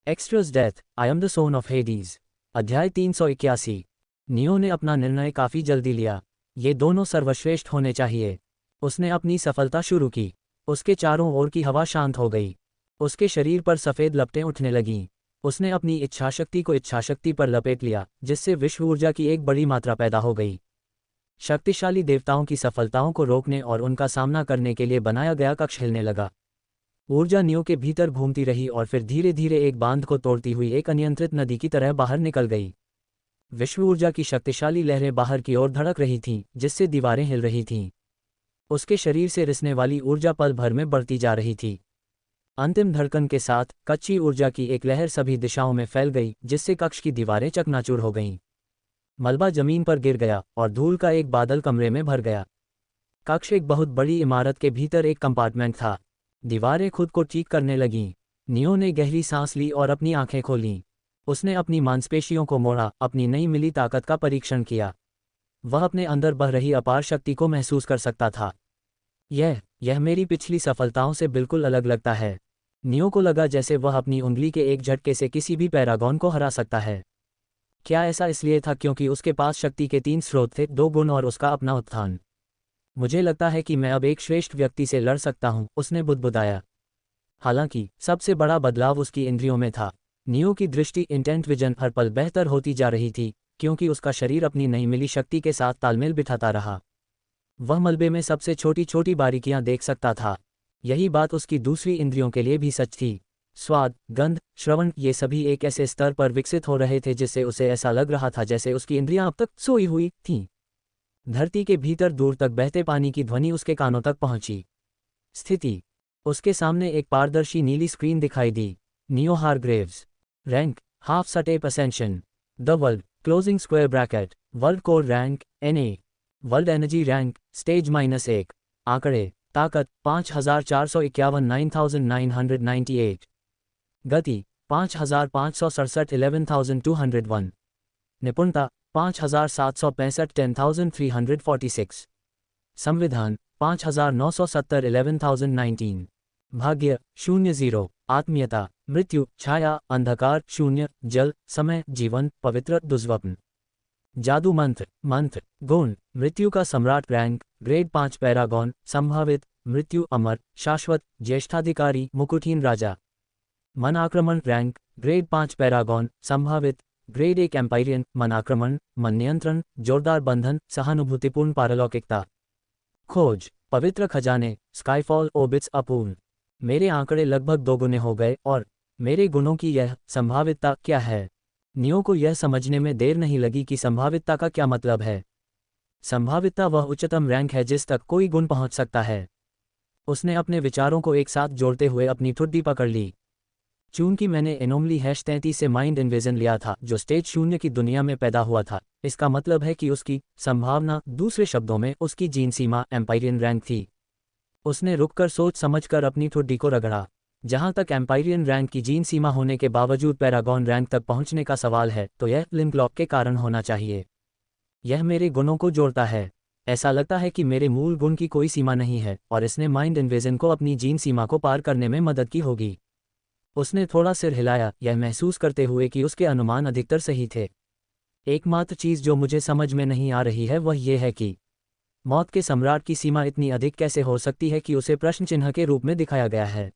Extras death, I am the son of Hades. अध्याय 381। Neo ने अपना निर्णय काफी जल्दी लिया। ये दोनों सर्वश्रेष्ठ होने चाहिए। उसने अपनी सफलता शुरू की। उसके चारों ओर की हवा शांत हो गई। उसके शरीर पर सफ़ेद लपटें उठने लगीं। उसने अपनी इच्छाशक्ति को इच्छाशक्ति पर लपेट लिया, जिससे विश्व ऊर्जा की एक बड़ी मात्रा पैदा हो गई। शक्तिशाली देवताओं की सफलताओं को रोकने और उनका सामना करने के लिए बनाया गया कक्ष हिलने लगा। ऊर्जा नियो के भीतर घूमती रही और फिर धीरे धीरे एक बांध को तोड़ती हुई एक अनियंत्रित नदी की तरह बाहर निकल गई। विश्व ऊर्जा की शक्तिशाली लहरें बाहर की ओर धड़क रही थीं, जिससे दीवारें हिल रही थीं। उसके शरीर से रिसने वाली ऊर्जा पल भर में बढ़ती जा रही थी। अंतिम धड़कन के साथ कच्ची ऊर्जा की एक लहर सभी दिशाओं में फैल गई, जिससे कक्ष की दीवारें चकनाचूर हो गईं। मलबा जमीन पर गिर गया और धूल का एक बादल कमरे में भर गया। कक्ष एक बहुत बड़ी इमारत के भीतर एक कंपार्टमेंट था। दीवारें खुद को चीख करने लगीं। नियो ने गहरी सांस ली और अपनी आंखें खोलीं। उसने अपनी मांसपेशियों को मोड़ा, अपनी नई मिली ताकत का परीक्षण किया। वह अपने अंदर बह रही अपार शक्ति को महसूस कर सकता था। यह मेरी पिछली सफलताओं से बिल्कुल अलग लगता है। नियो को लगा जैसे वह अपनी उंगली के एक झटके से किसी भी पैरागॉन को हरा सकता है। क्या ऐसा इसलिए था क्योंकि उसके पास शक्ति के 3 स्रोत थे, 2 गुण और उसका अपना उत्थान? मुझे लगता है कि मैं अब एक श्रेष्ठ व्यक्ति से लड़ सकता हूँ, उसने बुदबुदाया। हालांकि सबसे बड़ा बदलाव उसकी इंद्रियों में था। नियो की दृष्टि, इंटेंट विजन, हर पल बेहतर होती जा रही थी, क्योंकि उसका शरीर अपनी नई मिली शक्ति के साथ तालमेल बिठाता रहा। वह मलबे में सबसे छोटी छोटी बारीकियां देख सकता था। यही बात उसकी दूसरी इंद्रियों के लिए भी सच थी। स्वाद, गंध, श्रवण, ये सभी एक ऐसे स्तर पर विकसित हो रहे थे जिससे उसे ऐसा लग रहा था जैसे उसकी इंद्रियां अब तक सोई हुई थीं। धरती के भीतर दूर तक बहते पानी की ध्वनि उसके कानों तक पहुंची। स्थिति। उसके सामने एक पारदर्शी नीली स्क्रीन दिखाई दी। Neo Hargreaves. Rank, half step ascension. The world, closing square bracket. World core rank, NA। World energy rank, stage -1। आंकड़े, ताकत 5451 9998। गति 5567 11201। निपुणता 5765 10346। संविधान 5970 11019। भाग्य 00। आत्मीयता, मृत्यु, छाया, अंधकार, शून्य, जल, समय, जीवन, पवित्र, दुर्स्वप्न। जादू मंत्र, गुण, मृत्यु का सम्राट रैंक, ग्रेड 5 पैरागॉन, संभावित, मृत्यु अमर, शाश्वत, ज्येष्ठाधिकारी, मुकुटहीन राजा। मन आक्रमण रैंक, ग्रेड 5 पैरागॉन, संभावित, ग्रेड 1 एम्पायरियन, मन आक्रमण, मन नियंत्रण, जोरदार बंधन, सहानुभूतिपूर्ण पारलौकिकता। खोज, पवित्र खजाने, स्काईफॉल ओबिट्स अपूर्ण। मेरे आंकड़े लगभग 2 गुने हो गए और मेरे गुणों की यह संभावितता क्या है? नियो को यह समझने में देर नहीं लगी कि संभावितता का क्या मतलब है। संभावितता वह उच्चतम रैंक है जिस तक कोई गुण पहुंच सकता है। उसने अपने विचारों को एक साथ जोड़ते हुए अपनी ठुड्डी पकड़ ली। चूंकि मैंने एनोमली #33 से माइंड इन्वेजन लिया था, जो स्टेज 0 की दुनिया में पैदा हुआ था, इसका मतलब है कि उसकी संभावना, दूसरे शब्दों में उसकी जीन सीमा, एम्पायरियन रैंक थी। उसने रुककर सोच समझकर अपनी ठुड्डी को रगड़ा। जहां तक एम्पायरियन रैंक की जीन सीमा होने के बावजूद पैरागॉन रैंक तक पहुंचने का सवाल है, तो यह लिंकलॉक के कारण होना चाहिए। यह मेरे गुणों को जोड़ता है। ऐसा लगता है कि मेरे मूल गुण की कोई सीमा नहीं है और इसने माइंड इन्वेजन को अपनी जीन सीमा को पार करने में मदद की होगी। उसने थोड़ा सिर हिलाया, यह महसूस करते हुए कि उसके अनुमान अधिकतर सही थे। एकमात्र चीज़ जो मुझे समझ में नहीं आ रही है वह यह है कि मौत के सम्राट की सीमा इतनी अधिक कैसे हो सकती है कि उसे प्रश्न चिन्ह के रूप में दिखाया गया है।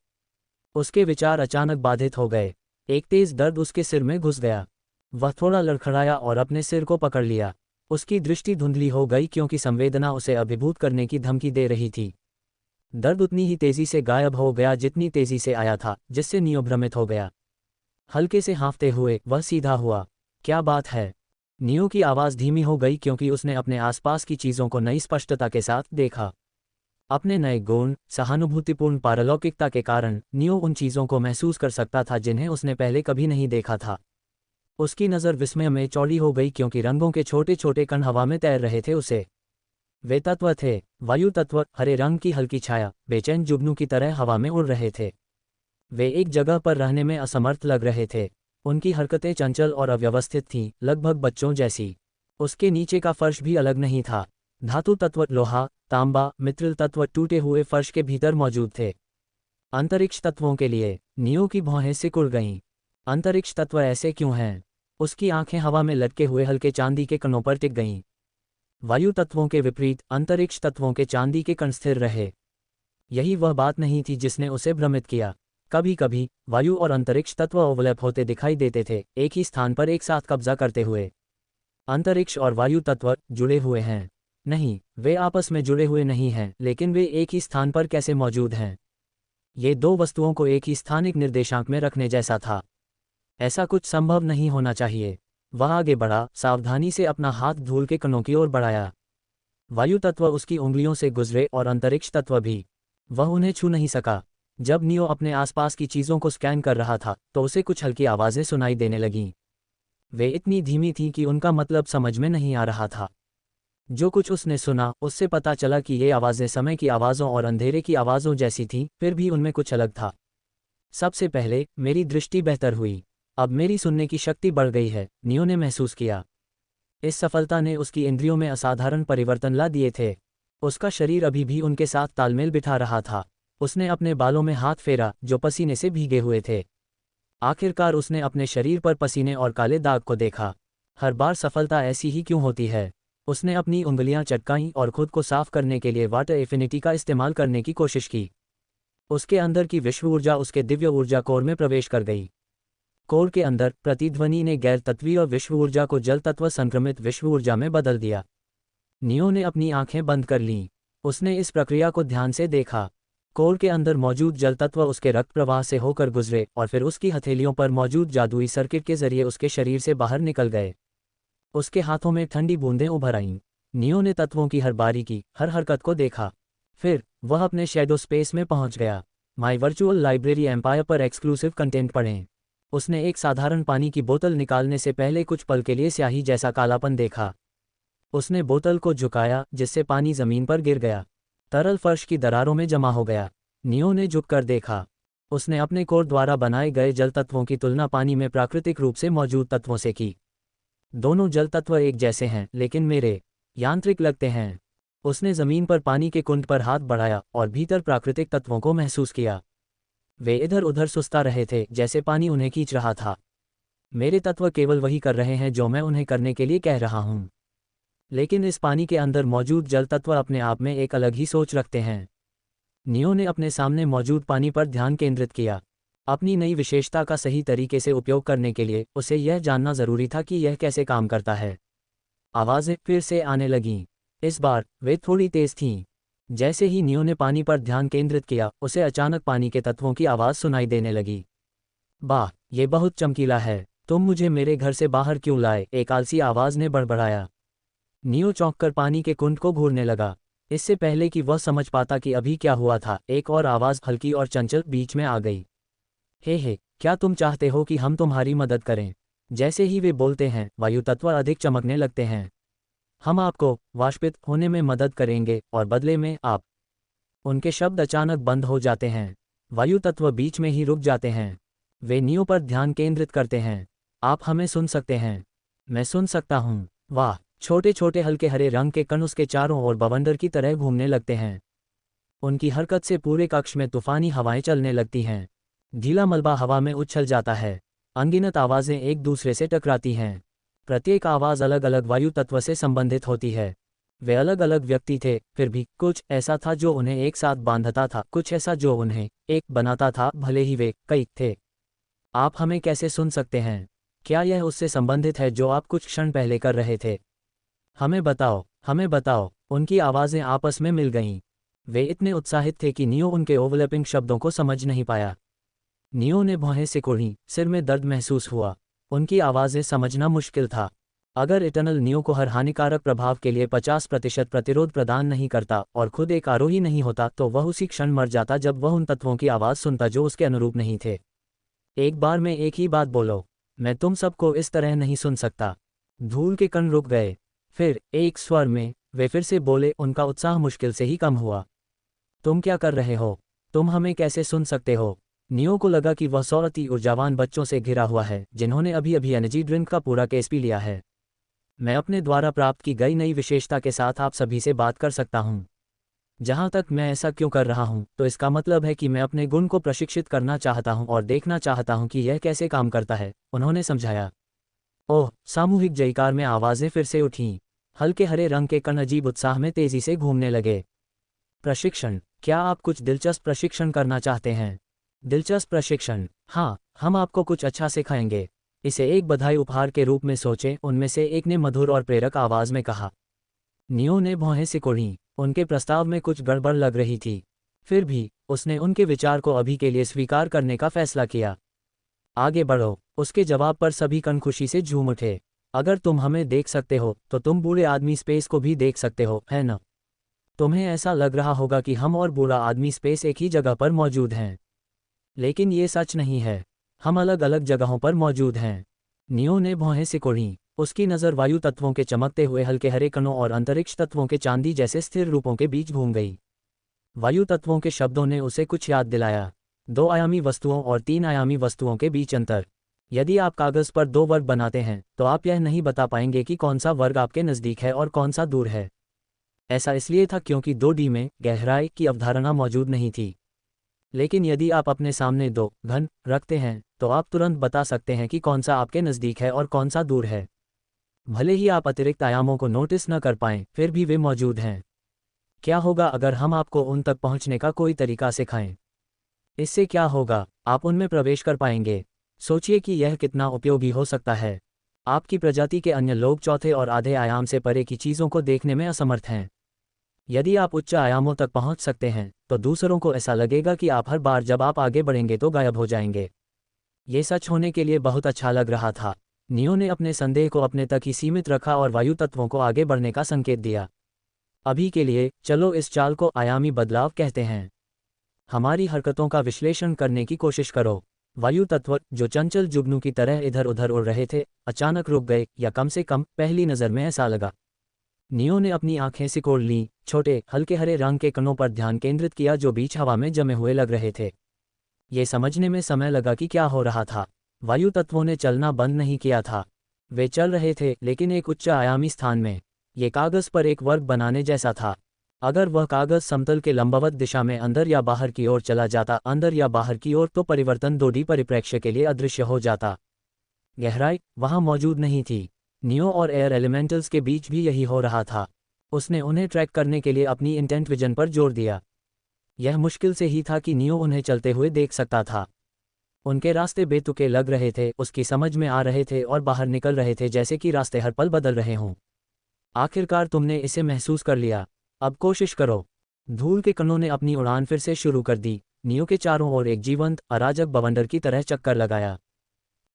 उसके विचार अचानक बाधित हो गए। एक तेज दर्द उसके सिर में घुस गया। वह थोड़ा लड़खड़ाया और अपने सिर को पकड़ लिया। उसकी दृष्टि धुंधली हो गई क्योंकि संवेदना उसे अभिभूत करने की धमकी दे रही थी। दर्द उतनी ही तेजी से गायब हो गया जितनी तेजी से आया था, जिससे नियो भ्रमित हो गया। हल्के से हाँफते हुए वह सीधा हुआ। क्या बात है? नियो की आवाज़ धीमी हो गई क्योंकि उसने अपने आसपास की चीज़ों को नई स्पष्टता के साथ देखा। अपने नए गुण, सहानुभूतिपूर्ण पारलौकिकता के कारण नियो उन चीज़ों को महसूस कर सकता था जिन्हें उसने पहले कभी नहीं देखा था। उसकी नज़र विस्मय में चौड़ी हो गई क्योंकि रंगों के छोटे छोटे कण हवा में तैर रहे थे। उसे वे तत्व थे, वायु तत्व, हरे रंग की हल्की छाया, बेचैन जुगनू की तरह हवा में उड़ रहे थे। वे एक जगह पर रहने में असमर्थ लग रहे थे। उनकी हरकतें चंचल और अव्यवस्थित थीं, लगभग बच्चों जैसी। उसके नीचे का फर्श भी अलग नहीं था। धातु तत्व, लोहा, तांबा, मित्रिल तत्व टूटे हुए फर्श के भीतर मौजूद थे। अंतरिक्ष तत्वों के लिए नियो की भौहें सिकुड़ गईं। अंतरिक्ष तत्व ऐसे क्यों हैं? उसकी आंखें हवा में लटके हुए हल्के चांदी के कणों पर टिक गईं। वायु तत्वों के विपरीत अंतरिक्ष तत्वों के चांदी के कण स्थिर रहे। यही वह बात नहीं थी जिसने उसे भ्रमित किया। कभी कभी वायु और अंतरिक्ष तत्व ओवरलैप होते दिखाई देते थे, एक ही स्थान पर एक साथ कब्जा करते हुए। अंतरिक्ष और वायु तत्व जुड़े हुए हैं? नहीं, वे आपस में जुड़े हुए नहीं हैं, लेकिन वे एक ही स्थान पर कैसे मौजूद हैं? ये दो वस्तुओं को एक ही स्थानिक निर्देशांक में रखने जैसा था। ऐसा कुछ संभव नहीं होना चाहिए। वह आगे बढ़ा, सावधानी से अपना हाथ धूल के कणों की ओर बढ़ाया। वायु तत्व उसकी उंगलियों से गुजरे और अंतरिक्ष तत्व भी। वह उन्हें छू नहीं सका। जब नियो अपने आसपास की चीज़ों को स्कैन कर रहा था तो उसे कुछ हल्की आवाज़ें सुनाई देने लगीं। वे इतनी धीमी थीं कि उनका मतलब समझ में नहीं आ रहा था। जो कुछ उसने सुना उससे पता चला कि ये आवाज़ें समय की आवाज़ों और अंधेरे की आवाज़ों जैसी थीं, फिर भी उनमें कुछ अलग था। सबसे पहले मेरी दृष्टि बेहतर हुई। अब मेरी सुनने की शक्ति बढ़ गई है, नियो ने महसूस किया। इस सफलता ने उसकी इंद्रियों में असाधारण परिवर्तन ला दिए थे। उसका शरीर अभी भी उनके साथ तालमेल बिठा रहा था। उसने अपने बालों में हाथ फेरा जो पसीने से भीगे हुए थे। आखिरकार उसने अपने शरीर पर पसीने और काले दाग को देखा। हर बार सफलता ऐसी ही क्यों होती है? उसने अपनी उंगलियां चटकाईं और खुद को साफ करने के लिए वाटर एफिनिटी का इस्तेमाल करने की कोशिश की। उसके अंदर की विश्व ऊर्जा उसके दिव्य ऊर्जा कोर में प्रवेश कर गई। कोर के अंदर प्रतिध्वनि ने गैर तत्वीय विश्व ऊर्जा को जल तत्व संक्रमित विश्व ऊर्जा में बदल दिया। नियो ने अपनी आंखें बंद कर लीं। उसने इस प्रक्रिया को ध्यान से देखा। कोर के अंदर मौजूद जल तत्व उसके रक्त प्रवाह से होकर गुजरे और फिर उसकी हथेलियों पर मौजूद जादुई सर्किट के जरिए उसके शरीर से बाहर निकल गए। उसके हाथों में ठंडी बूंदें उभर आईं। नियो ने तत्वों की हर बारीकी, हर हरकत को देखा। फिर वह अपने शैडो स्पेस में पहुंच गया। माई वर्चुअल लाइब्रेरी एम्पायर पर एक्सक्लूसिव कंटेंट पढ़ें। उसने एक साधारण पानी की बोतल निकालने से पहले कुछ पल के लिए स्याही जैसा कालापन देखा। उसने बोतल को झुकाया जिससे पानी जमीन पर गिर गया। तरल फर्श की दरारों में जमा हो गया। नियो ने झुककर देखा। उसने अपने कोर द्वारा बनाए गए जल तत्वों की तुलना पानी में प्राकृतिक रूप से मौजूद तत्वों से की। दोनों जल तत्व एक जैसे हैं, लेकिन मेरे यांत्रिक लगते हैं। उसने जमीन पर पानी के कुंड पर हाथ बढ़ाया और भीतर प्राकृतिक तत्वों को महसूस किया। वे इधर उधर सुस्ता रहे थे जैसे पानी उन्हें खींच रहा था। मेरे तत्व केवल वही कर रहे हैं जो मैं उन्हें करने के लिए कह रहा हूं। लेकिन इस पानी के अंदर मौजूद जल तत्व अपने आप में एक अलग ही सोच रखते हैं। नियो ने अपने सामने मौजूद पानी पर ध्यान केंद्रित किया। अपनी नई विशेषता का सही तरीके से उपयोग करने के लिए उसे यह जानना जरूरी था कि यह कैसे काम करता है। आवाज़ें फिर से आने लगीं। इस बार वे थोड़ी तेज थीं। जैसे ही नियो ने पानी पर ध्यान केंद्रित किया, उसे अचानक पानी के तत्वों की आवाज़ सुनाई देने लगी। वाह, ये बहुत चमकीला है। तुम मुझे मेरे घर से बाहर क्यों लाए? एक आलसी आवाज़ ने बड़बड़ाया। नियो चौंककर पानी के कुंड को घूरने लगा। इससे पहले कि वह समझ पाता कि अभी क्या हुआ था, एक और आवाज़ हल्की और चंचल बीच में आ गई। हे, क्या तुम चाहते हो कि हम तुम्हारी मदद करें? जैसे ही वे बोलते हैं, वायु तत्व अधिक चमकने लगते हैं। हम आपको वाष्पित होने में मदद करेंगे और बदले में आप। उनके शब्द अचानक बंद हो जाते हैं। वायु तत्व बीच में ही रुक जाते हैं। वे नियो पर ध्यान केंद्रित करते हैं। आप हमें सुन सकते हैं? मैं सुन सकता हूँ। वाह, छोटे छोटे हल्के हरे रंग के कण उसके चारों ओर बवंडर की तरह घूमने लगते हैं। उनकी हरकत से पूरे कक्ष में तूफानी हवाएं चलने लगती हैं। ढीला मलबा हवा में उछल जाता है। अनगिनत आवाज़ें एक दूसरे से टकराती हैं। प्रत्येक आवाज़ अलग अलग वायु तत्व से संबंधित होती है। वे अलग अलग व्यक्ति थे, फिर भी कुछ ऐसा था जो उन्हें एक साथ बांधता था, कुछ ऐसा जो उन्हें एक बनाता था, भले ही वे कई थे। आप हमें कैसे सुन सकते हैं? क्या यह उससे संबंधित है जो आप कुछ क्षण पहले कर रहे थे? हमें बताओ, हमें बताओ। उनकी आवाज़ें आपस में मिल गईं। वे इतने उत्साहित थे कि नियो उनके ओवरलैपिंग शब्दों को समझ नहीं पाया। नियो ने भौहें सिकुड़ी, सिर में दर्द महसूस हुआ। उनकी आवाज़ें समझना मुश्किल था। अगर इटर्नल नियो को हर हानिकारक प्रभाव के लिए 50% प्रतिरोध प्रदान नहीं करता और खुद एक आरोही नहीं होता, तो वह उसी क्षण मर जाता जब वह उन तत्वों की आवाज़ सुनता जो उसके अनुरूप नहीं थे। एक बार में एक ही बात बोलो। मैं तुम सबको इस तरह नहीं सुन सकता। धूल के कण रुक गए। फिर एक स्वर में वे फिर से बोले। उनका उत्साह मुश्किल से ही कम हुआ। तुम क्या कर रहे हो? तुम हमें कैसे सुन सकते हो? नियो को लगा कि वह 100 अति ऊर्जावान बच्चों से घिरा हुआ है जिन्होंने अभी अभी एनर्जी ड्रिंक का पूरा केस पी लिया है। मैं अपने द्वारा प्राप्त की गई नई विशेषता के साथ आप सभी से बात कर सकता हूँ। जहाँ तक मैं ऐसा क्यों कर रहा हूँ, तो इसका मतलब है कि मैं अपने गुण को प्रशिक्षित करना चाहता हूँ और देखना चाहता हूँ कि यह कैसे काम करता है, उन्होंने समझाया। ओह! सामूहिक जयकार में आवाज़ें फिर से उठीं। हल्के हरे रंग के कण अजीब उत्साह में तेजी से घूमने लगे। प्रशिक्षण, क्या आप कुछ दिलचस्प प्रशिक्षण करना चाहते हैं? दिलचस्प प्रशिक्षण, हाँ, हम आपको कुछ अच्छा सिखाएंगे। इसे एक बधाई उपहार के रूप में सोचें, उनमें से एक ने मधुर और प्रेरक आवाज़ में कहा। नियो ने भौहें सिकोड़ीं, उनके प्रस्ताव में कुछ गड़बड़ लग रही थी। फिर भी, उसने उनके विचार को अभी के लिए स्वीकार करने का फैसला किया। आगे बढ़ो, उसके जवाब पर सभी कण खुशी से झूम उठे। अगर तुम हमें देख सकते हो, तो तुम बूढ़े आदमी स्पेस को भी देख सकते हो, है न? तुम्हें ऐसा लग रहा होगा कि हम और बूढ़ा आदमी स्पेस एक ही जगह पर मौजूद हैं। लेकिन ये सच नहीं है। हम अलग अलग जगहों पर मौजूद हैं। नियो ने भौहें सिकोड़ीं। उसकी नज़र वायु तत्वों के चमकते हुए हल्के हरे कणों और अंतरिक्ष तत्वों के चांदी जैसे स्थिर रूपों के बीच घूम गई। वायु तत्वों के शब्दों ने उसे कुछ याद दिलाया। 2 आयामी वस्तुओं और 3 आयामी वस्तुओं के बीच अंतर। यदि आप कागज़ पर 2 वर्ग बनाते हैं, तो आप यह नहीं बता पाएंगे कि कौन सा वर्ग आपके नज़दीक है और कौन सा दूर है। ऐसा इसलिए था क्योंकि 2D में गहराई की अवधारणा मौजूद नहीं थी। लेकिन यदि आप अपने सामने 2 घन रखते हैं, तो आप तुरंत बता सकते हैं कि कौन सा आपके नज़दीक है और कौन सा दूर है। भले ही आप अतिरिक्त आयामों को नोटिस न कर पाएं, फिर भी वे मौजूद हैं। क्या होगा अगर हम आपको उन तक पहुंचने का कोई तरीका सिखाएं? इससे क्या होगा? आप उनमें प्रवेश कर पाएंगे। सोचिए कि यह कितना उपयोगी हो सकता है। आपकी प्रजाति के अन्य लोग चौथे और आधे आयाम से परे की चीज़ों को देखने में असमर्थ हैं। यदि आप उच्च आयामों तक पहुंच सकते हैं, तो दूसरों को ऐसा लगेगा कि आप हर बार जब आप आगे बढ़ेंगे तो गायब हो जाएंगे। ये सच होने के लिए बहुत अच्छा लग रहा था। नियो ने अपने संदेह को अपने तक ही सीमित रखा और वायु तत्वों को आगे बढ़ने का संकेत दिया। अभी के लिए, चलो इस चाल को आयामी बदलाव कहते हैं। हमारी हरकतों का विश्लेषण करने की कोशिश करो। वायु तत्व, जो चंचल जुगनू की तरह इधर उधर उड़ रहे थे, अचानक रुक गए, या कम से कम पहली नज़र में ऐसा लगा। नियो ने अपनी आंखें सिकोड़ लीं, छोटे हल्के हरे रंग के कणों पर ध्यान केंद्रित किया जो बीच हवा में जमे हुए लग रहे थे। ये समझने में समय लगा कि क्या हो रहा था। वायु तत्वों ने चलना बंद नहीं किया था। वे चल रहे थे, लेकिन एक उच्च आयामी स्थान में। ये कागज़ पर एक वर्ग बनाने जैसा था। अगर वह कागज़ समतल के लंबवत दिशा में अंदर या बाहर की ओर चला जाता, अंदर या बाहर की ओर, तो परिवर्तन 2D परिप्रेक्ष्य के लिए अदृश्य हो जाता। गहराई वहाँ मौजूद नहीं थी। नियो और एयर एलिमेंटल्स के बीच भी यही हो रहा था। उसने उन्हें ट्रैक करने के लिए अपनी इंटेंट विजन पर जोर दिया। यह मुश्किल से ही था कि नियो उन्हें चलते हुए देख सकता था। उनके रास्ते बेतुके लग रहे थे, उसकी समझ में आ रहे थे और बाहर निकल रहे थे, जैसे कि रास्ते हर पल बदल रहे हों। आखिरकार तुमने इसे महसूस कर लिया। अब कोशिश करो। धूल के कणों ने अपनी उड़ान फिर से शुरू कर दी। नियो के चारों ओर एक जीवंत, अराजक बवंडर की तरह चक्कर लगाया।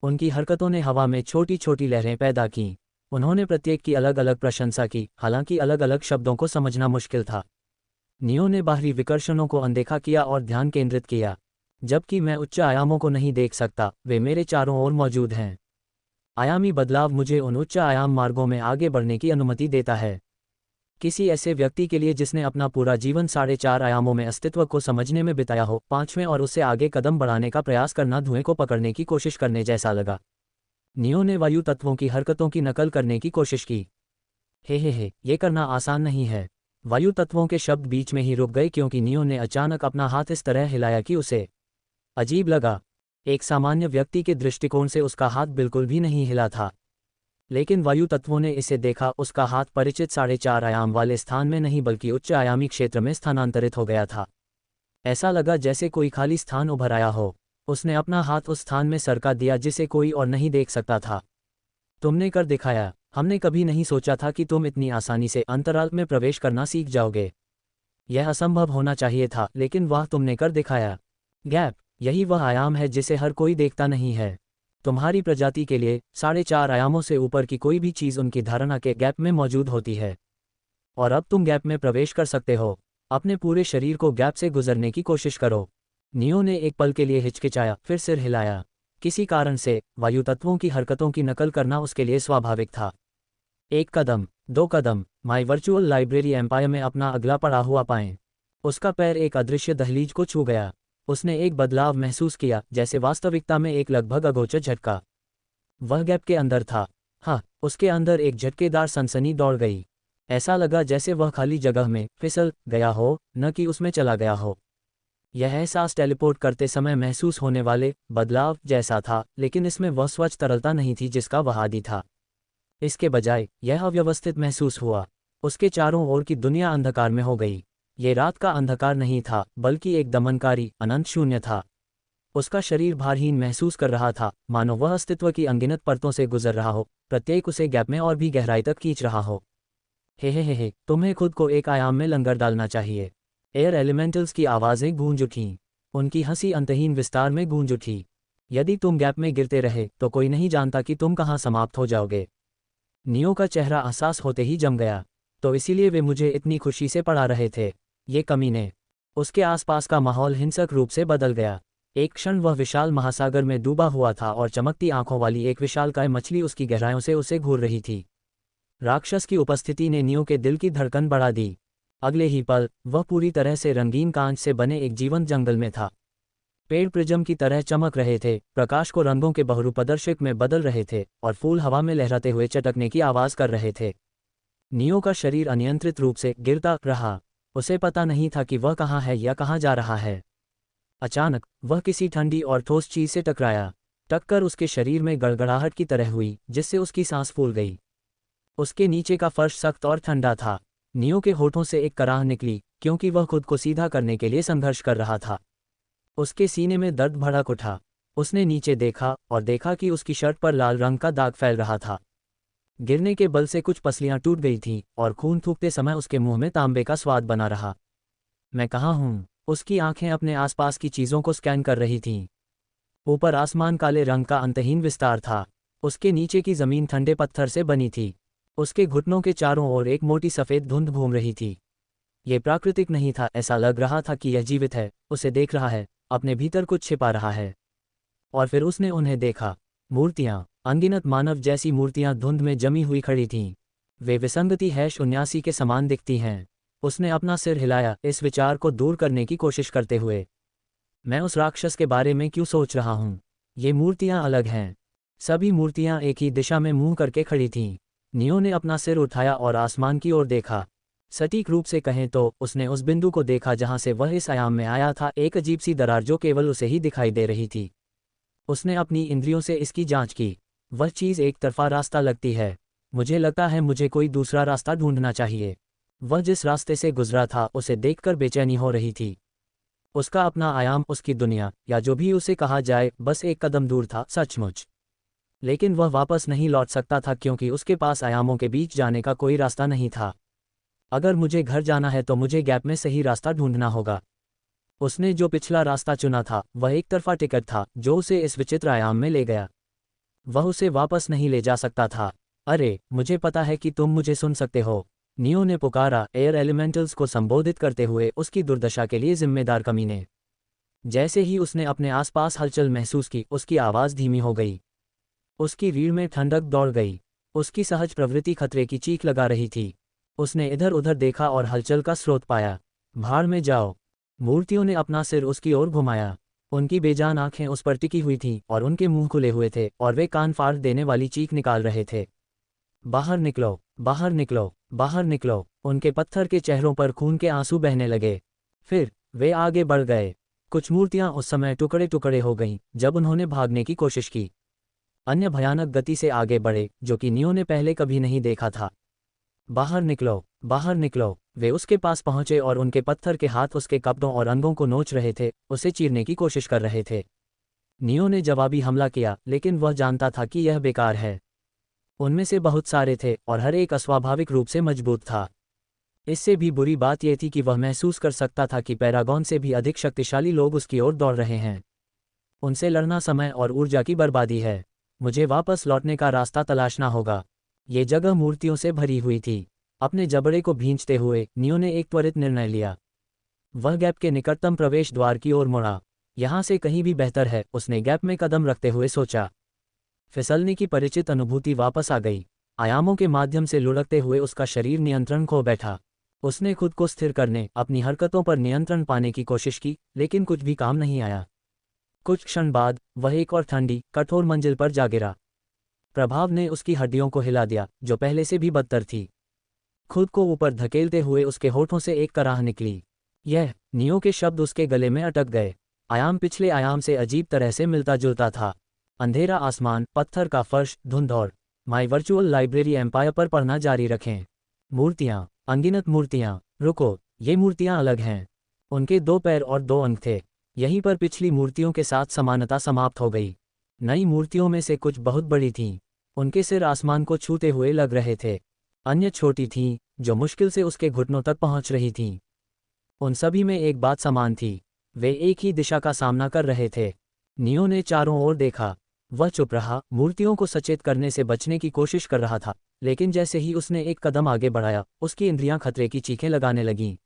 उनकी हरकतों ने हवा में छोटी छोटी लहरें पैदा कीं। उन्होंने प्रत्येक की अलग अलग प्रशंसा की, हालांकि अलग अलग शब्दों को समझना मुश्किल था। नियो ने बाहरी विकर्षणों को अनदेखा किया और ध्यान केंद्रित किया। जबकि मैं उच्च आयामों को नहीं देख सकता, वे मेरे चारों ओर मौजूद हैं। आयामी बदलाव मुझे उन उच्च आयाम मार्गों में आगे बढ़ने की अनुमति देता है। किसी ऐसे व्यक्ति के लिए जिसने अपना पूरा जीवन 4.5 आयामों में अस्तित्व को समझने में बिताया हो, 5वें और उससे आगे कदम बढ़ाने का प्रयास करना धुएं को पकड़ने की कोशिश करने जैसा लगा। नियो ने वायु तत्वों की हरकतों की नकल करने की कोशिश की। हे, ये करना आसान नहीं है। वायु तत्वों के शब्द बीच में ही रुक गए क्योंकि नियो ने अचानक अपना हाथ इस तरह हिलाया कि उसे अजीब लगा। एक सामान्य व्यक्ति के दृष्टिकोण से उसका हाथ बिल्कुल भी नहीं हिला था। लेकिन वायु तत्वों ने इसे देखा। उसका हाथ परिचित 4.5 आयाम वाले स्थान में नहीं बल्कि उच्च आयामी क्षेत्र में स्थानांतरित हो गया था। ऐसा लगा जैसे कोई खाली स्थान उभर आया हो। उसने अपना हाथ उस स्थान में सरका दिया जिसे कोई और नहीं देख सकता था। तुमने कर दिखाया। हमने कभी नहीं सोचा था कि तुम इतनी आसानी से अंतराल में प्रवेश करना सीख जाओगे। यह असंभव होना चाहिए था, लेकिन वाह, तुमने कर दिखाया। गैप, यही वह आयाम है जिसे हर कोई देखता नहीं है। तुम्हारी प्रजाति के लिए 4.5 आयामों से ऊपर की कोई भी चीज़ उनकी धारणा के गैप में मौजूद होती है। और अब तुम गैप में प्रवेश कर सकते हो। अपने पूरे शरीर को गैप से गुजरने की कोशिश करो। नियो ने एक पल के लिए हिचकिचाया, फिर सिर हिलाया। किसी कारण से वायु तत्वों की हरकतों की नकल करना उसके लिए स्वाभाविक था। 1 कदम, 2 कदम, माई वर्चुअल लाइब्रेरी एम्पायर में अपना अगला पड़ा हुआ पाएं। उसका पैर एक अदृश्य दहलीज को छू गया। उसने एक बदलाव महसूस किया, जैसे वास्तविकता में एक लगभग अगोचर झटका। वह गैप के अंदर था। हाँ, उसके अंदर एक झटकेदार सनसनी दौड़ गई। ऐसा लगा जैसे वह खाली जगह में फिसल गया हो, न कि उसमें चला गया हो। यह एहसास टेलीपोर्ट करते समय महसूस होने वाले बदलाव जैसा था, लेकिन इसमें वह स्वच्छ तरलता नहीं थी जिसका वह आदी था। इसके बजाय यह अव्यवस्थित महसूस हुआ। उसके चारों ओर की दुनिया अंधकार में हो गई। ये रात का अंधकार नहीं था, बल्कि एक दमनकारी अनंत शून्य था। उसका शरीर भारहीन महसूस कर रहा था, मानो वह अस्तित्व की अनगिनत परतों से गुजर रहा हो, प्रत्येक उसे गैप में और भी गहराई तक खींच रहा हो। हे, तुम्हें खुद को एक आयाम में लंगर डालना चाहिए। एयर एलिमेंटल्स की आवाज़ें गूंज उठीं। उनकी हंसी अंतहीन विस्तार में गूंज उठी। यदि तुम गैप में गिरते रहे तो कोई नहीं जानता कि तुम कहाँ समाप्त हो जाओगे। नियो का चेहरा एहसास होते ही जम गया। तो इसीलिए वे मुझे इतनी खुशी से पढ़ा रहे थे, ये कमीने। उसके आसपास का माहौल हिंसक रूप से बदल गया। एक क्षण वह विशाल महासागर में डूबा हुआ था और चमकती आंखों वाली एक विशालकाय मछली उसकी गहराइयों से उसे घूर रही थी। राक्षस की उपस्थिति ने नियो के दिल की धड़कन बढ़ा दी। अगले ही पल वह पूरी तरह से रंगीन कांच से बने एक जीवंत जंगल में था। पेड़ प्रिज्म की तरह चमक रहे थे, प्रकाश को रंगों के बहुरूपदर्शक में बदल रहे थे, और फूल हवा में लहराते हुए चटकने की आवाज़ कर रहे थे। नियो का शरीर अनियंत्रित रूप से गिरता रहा। उसे पता नहीं था कि वह कहाँ है या कहाँ जा रहा है। अचानक वह किसी ठंडी और ठोस चीज से टकराया। टक्कर उसके शरीर में गड़गड़ाहट की तरह हुई, जिससे उसकी सांस फूल गई। उसके नीचे का फर्श सख्त और ठंडा था। नियो के होठों से एक कराह निकली, क्योंकि वह खुद को सीधा करने के लिए संघर्ष कर रहा था। उसके सीने में दर्द भड़क उठा। उसने नीचे देखा और देखा कि उसकी शर्ट पर लाल रंग का दाग फैल रहा था। गिरने के बल से कुछ पसलियां टूट गई थीं और खून थूकते समय उसके मुंह में तांबे का स्वाद बना रहा। मैं कहाँ हूँ? उसकी आंखें अपने आसपास की चीज़ों को स्कैन कर रही थीं। ऊपर आसमान काले रंग का अंतहीन विस्तार था। उसके नीचे की ज़मीन ठंडे पत्थर से बनी थी। उसके घुटनों के चारों ओर एक मोटी सफ़ेद धुंध घूम रही थी। ये प्राकृतिक नहीं था, ऐसा लग रहा था कि यह जीवित है, उसे देख रहा है, अपने भीतर कुछ छिपा रहा है। और फिर उसने उन्हें देखा। मूर्तियाँ, अनगिनत मानव जैसी मूर्तियाँ धुंध में जमी हुई खड़ी थीं। वे विसंगति है 79 के समान दिखती हैं। उसने अपना सिर हिलाया, इस विचार को दूर करने की कोशिश करते हुए। मैं उस राक्षस के बारे में क्यों सोच रहा हूँ? ये मूर्तियाँ अलग हैं। सभी मूर्तियाँ एक ही दिशा में मुंह करके खड़ी थीं। नियो ने अपना सिर उठाया और आसमान की ओर देखा। सटीक रूप से कहें तो उसने उस बिंदु को देखा जहाँ से वह इस आयाम में आया था, एक अजीब सी दरार जो केवल उसे ही दिखाई दे रही थी। उसने अपनी इंद्रियों से इसकी जांच की। वह चीज़ एक तरफा रास्ता लगती है। मुझे लगता है मुझे कोई दूसरा रास्ता ढूंढना चाहिए। वह जिस रास्ते से गुजरा था उसे देखकर बेचैनी हो रही थी। उसका अपना आयाम, उसकी दुनिया, या जो भी उसे कहा जाए, बस एक कदम दूर था सचमुच। लेकिन वह वापस नहीं लौट सकता था, क्योंकि उसके पास आयामों के बीच जाने का कोई रास्ता नहीं था। अगर मुझे घर जाना है तो मुझे गैप में सही रास्ता ढूंढना होगा। उसने जो पिछला रास्ता चुना था वह एक तरफा टिकट था जो उसे इस विचित्र आयाम में ले गया। वह उसे वापस नहीं ले जा सकता था। अरे, मुझे पता है कि तुम मुझे सुन सकते हो, नियो ने पुकारा, एयर एलिमेंटल्स को संबोधित करते हुए उसकी दुर्दशा के लिए जिम्मेदार कमीने। जैसे ही उसने अपने आसपास हलचल महसूस की, उसकी आवाज़ धीमी हो गई। उसकी रीढ़ में ठंडक दौड़ गई। उसकी सहज प्रवृत्ति खतरे की चीख लगा रही थी। उसने इधर उधर देखा और हलचल का स्रोत पाया। भाड़ में जाओ। मूर्तियों ने अपना सिर उसकी ओर घुमाया। उनकी बेजान आंखें उस पर टिकी हुई थीं और उनके मुंह खुले हुए थे और वे कान फाड़ देने वाली चीख निकाल रहे थे। बाहर निकलो, बाहर निकलो, बाहर निकलो। उनके पत्थर के चेहरों पर खून के आंसू बहने लगे। फिर वे आगे बढ़ गए। कुछ मूर्तियां उस समय टुकड़े टुकड़े हो गईं जब उन्होंने भागने की कोशिश की। अन्य भयानक गति से आगे बढ़े, जो कि नियो ने पहले कभी नहीं देखा था। बाहर निकलो, बाहर निकलो। वे उसके पास पहुंचे और उनके पत्थर के हाथ उसके कपड़ों और अंगों को नोच रहे थे, उसे चीरने की कोशिश कर रहे थे। नियो ने जवाबी हमला किया, लेकिन वह जानता था कि यह बेकार है। उनमें से बहुत सारे थे और हर एक अस्वाभाविक रूप से मजबूत था। इससे भी बुरी बात यह थी कि वह महसूस कर सकता था कि पैरागॉन से भी अधिक शक्तिशाली लोग उसकी ओर दौड़ रहे हैं। उनसे लड़ना समय और ऊर्जा की बर्बादी है। मुझे वापस लौटने का रास्ता तलाशना होगा। ये जगह मूर्तियों से भरी हुई थी। अपने जबड़े को भींचते हुए नियो ने एक त्वरित निर्णय लिया। वह गैप के निकटतम प्रवेश द्वार की ओर मुड़ा। यहाँ से कहीं भी बेहतर है, उसने गैप में कदम रखते हुए सोचा। फिसलने की परिचित अनुभूति वापस आ गई। आयामों के माध्यम से लुढ़कते हुए उसका शरीर नियंत्रण खो बैठा। उसने खुद को स्थिर करने, अपनी हरकतों पर नियंत्रण पाने की कोशिश की, लेकिन कुछ भी काम नहीं आया। कुछ क्षण बाद वह एक और ठंडी, कठोर मंजिल पर जा गिरा। प्रभाव ने उसकी हड्डियों को हिला दिया, जो पहले से भी बदतर थी। खुद को ऊपर धकेलते हुए उसके होठों से एक कराह निकली। यह नियो के शब्द उसके गले में अटक गए। आयाम पिछले आयाम से अजीब तरह से मिलता जुलता था। अंधेरा आसमान, पत्थर का फर्श, धुंध और माई वर्चुअल लाइब्रेरी एम्पायर पर पढ़ना जारी रखें। मूर्तियाँ, अनगिनत मूर्तियाँ। रुको, ये मूर्तियाँ अलग हैं। उनके 2 पैर और 2 अंक थे। यहीं पर पिछली मूर्तियों के साथ समानता समाप्त हो गई। नई मूर्तियों में से कुछ बहुत बड़ी थीं। उनके सिर आसमान को छूते हुए लग रहे थे। अन्य छोटी थीं, जो मुश्किल से उसके घुटनों तक पहुंच रही थीं। उन सभी में एक बात समान थी, वे एक ही दिशा का सामना कर रहे थे। नियो ने चारों ओर देखा। वह चुप रहा, मूर्तियों को सचेत करने से बचने की कोशिश कर रहा था, लेकिन जैसे ही उसने एक कदम आगे बढ़ाया, उसकी इंद्रियां खतरे की चीखें लगाने लगीं।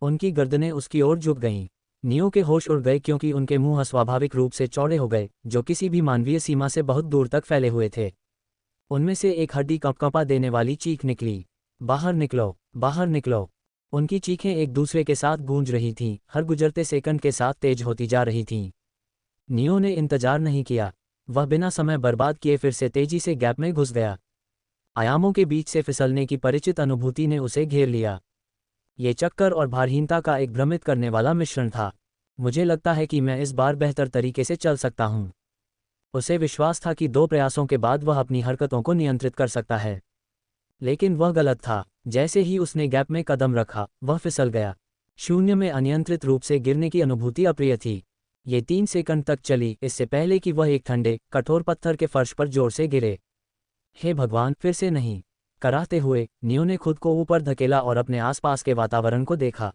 उनकी गर्दनें उसकी ओर झुक गईं। नियो के होश उड़ गए क्योंकि उनके मुंह अस्वाभाविक रूप से चौड़े हो गए, जो किसी भी मानवीय सीमा से बहुत दूर तक फैले हुए थे। उनमें से एक हड्डी कंपकंपा देने वाली चीख निकली, बाहर निकलो, बाहर निकलो। उनकी चीखें एक दूसरे के साथ गूंज रही थीं, हर गुजरते सेकंड के साथ तेज होती जा रही थीं। नियो ने इंतजार नहीं किया। वह बिना समय बर्बाद किए फिर से तेजी से गैप में घुस गया। आयामों के बीच से फिसलने की परिचित अनुभूति ने उसे घेर लिया। ये चक्कर और भारहीनता का एक भ्रमित करने वाला मिश्रण था। मुझे लगता है कि मैं इस बार बेहतर तरीके से चल सकता हूँ। उसे विश्वास था कि 2 प्रयासों के बाद वह अपनी हरकतों को नियंत्रित कर सकता है। लेकिन वह गलत था। जैसे ही उसने गैप में कदम रखा, वह फिसल गया। शून्य में अनियंत्रित रूप से गिरने की अनुभूति अप्रिय थी। ये 3 सेकंड तक चली, इससे पहले कि वह एक ठंडे, कठोर पत्थर के फर्श पर जोर से गिरे। हे भगवान, फिर से नहीं! कराहते हुए नियो ने खुद को ऊपर धकेला और अपने आसपास के वातावरण को देखा।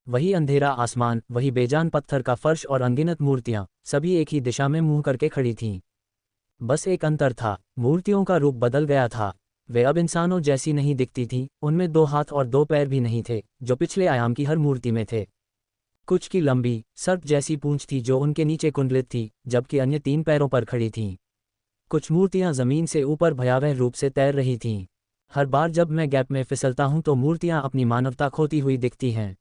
वही अंधेरा आसमान, वही बेजान पत्थर का फर्श और अनगिनत मूर्तियां, सभी एक ही दिशा में मुंह करके खड़ी थीं। बस एक अंतर था, मूर्तियों का रूप बदल गया था। वे अब इंसानों जैसी नहीं दिखती थीं। उनमें 2 हाथ और 2 पैर भी नहीं थे, जो पिछले आयाम की हर मूर्ति में थे। कुछ की लंबी, सर्प जैसी पूंछ थी जो उनके नीचे कुंडलित थी, जबकि अन्य 3 पैरों पर खड़ी थीं। कुछ मूर्तियां जमीन से ऊपर भयावह रूप से तैर रही थीं। हर बार जब मैं गैप में फिसलता हूं तो मूर्तियां अपनी मानवता खोती हुई दिखती हैं।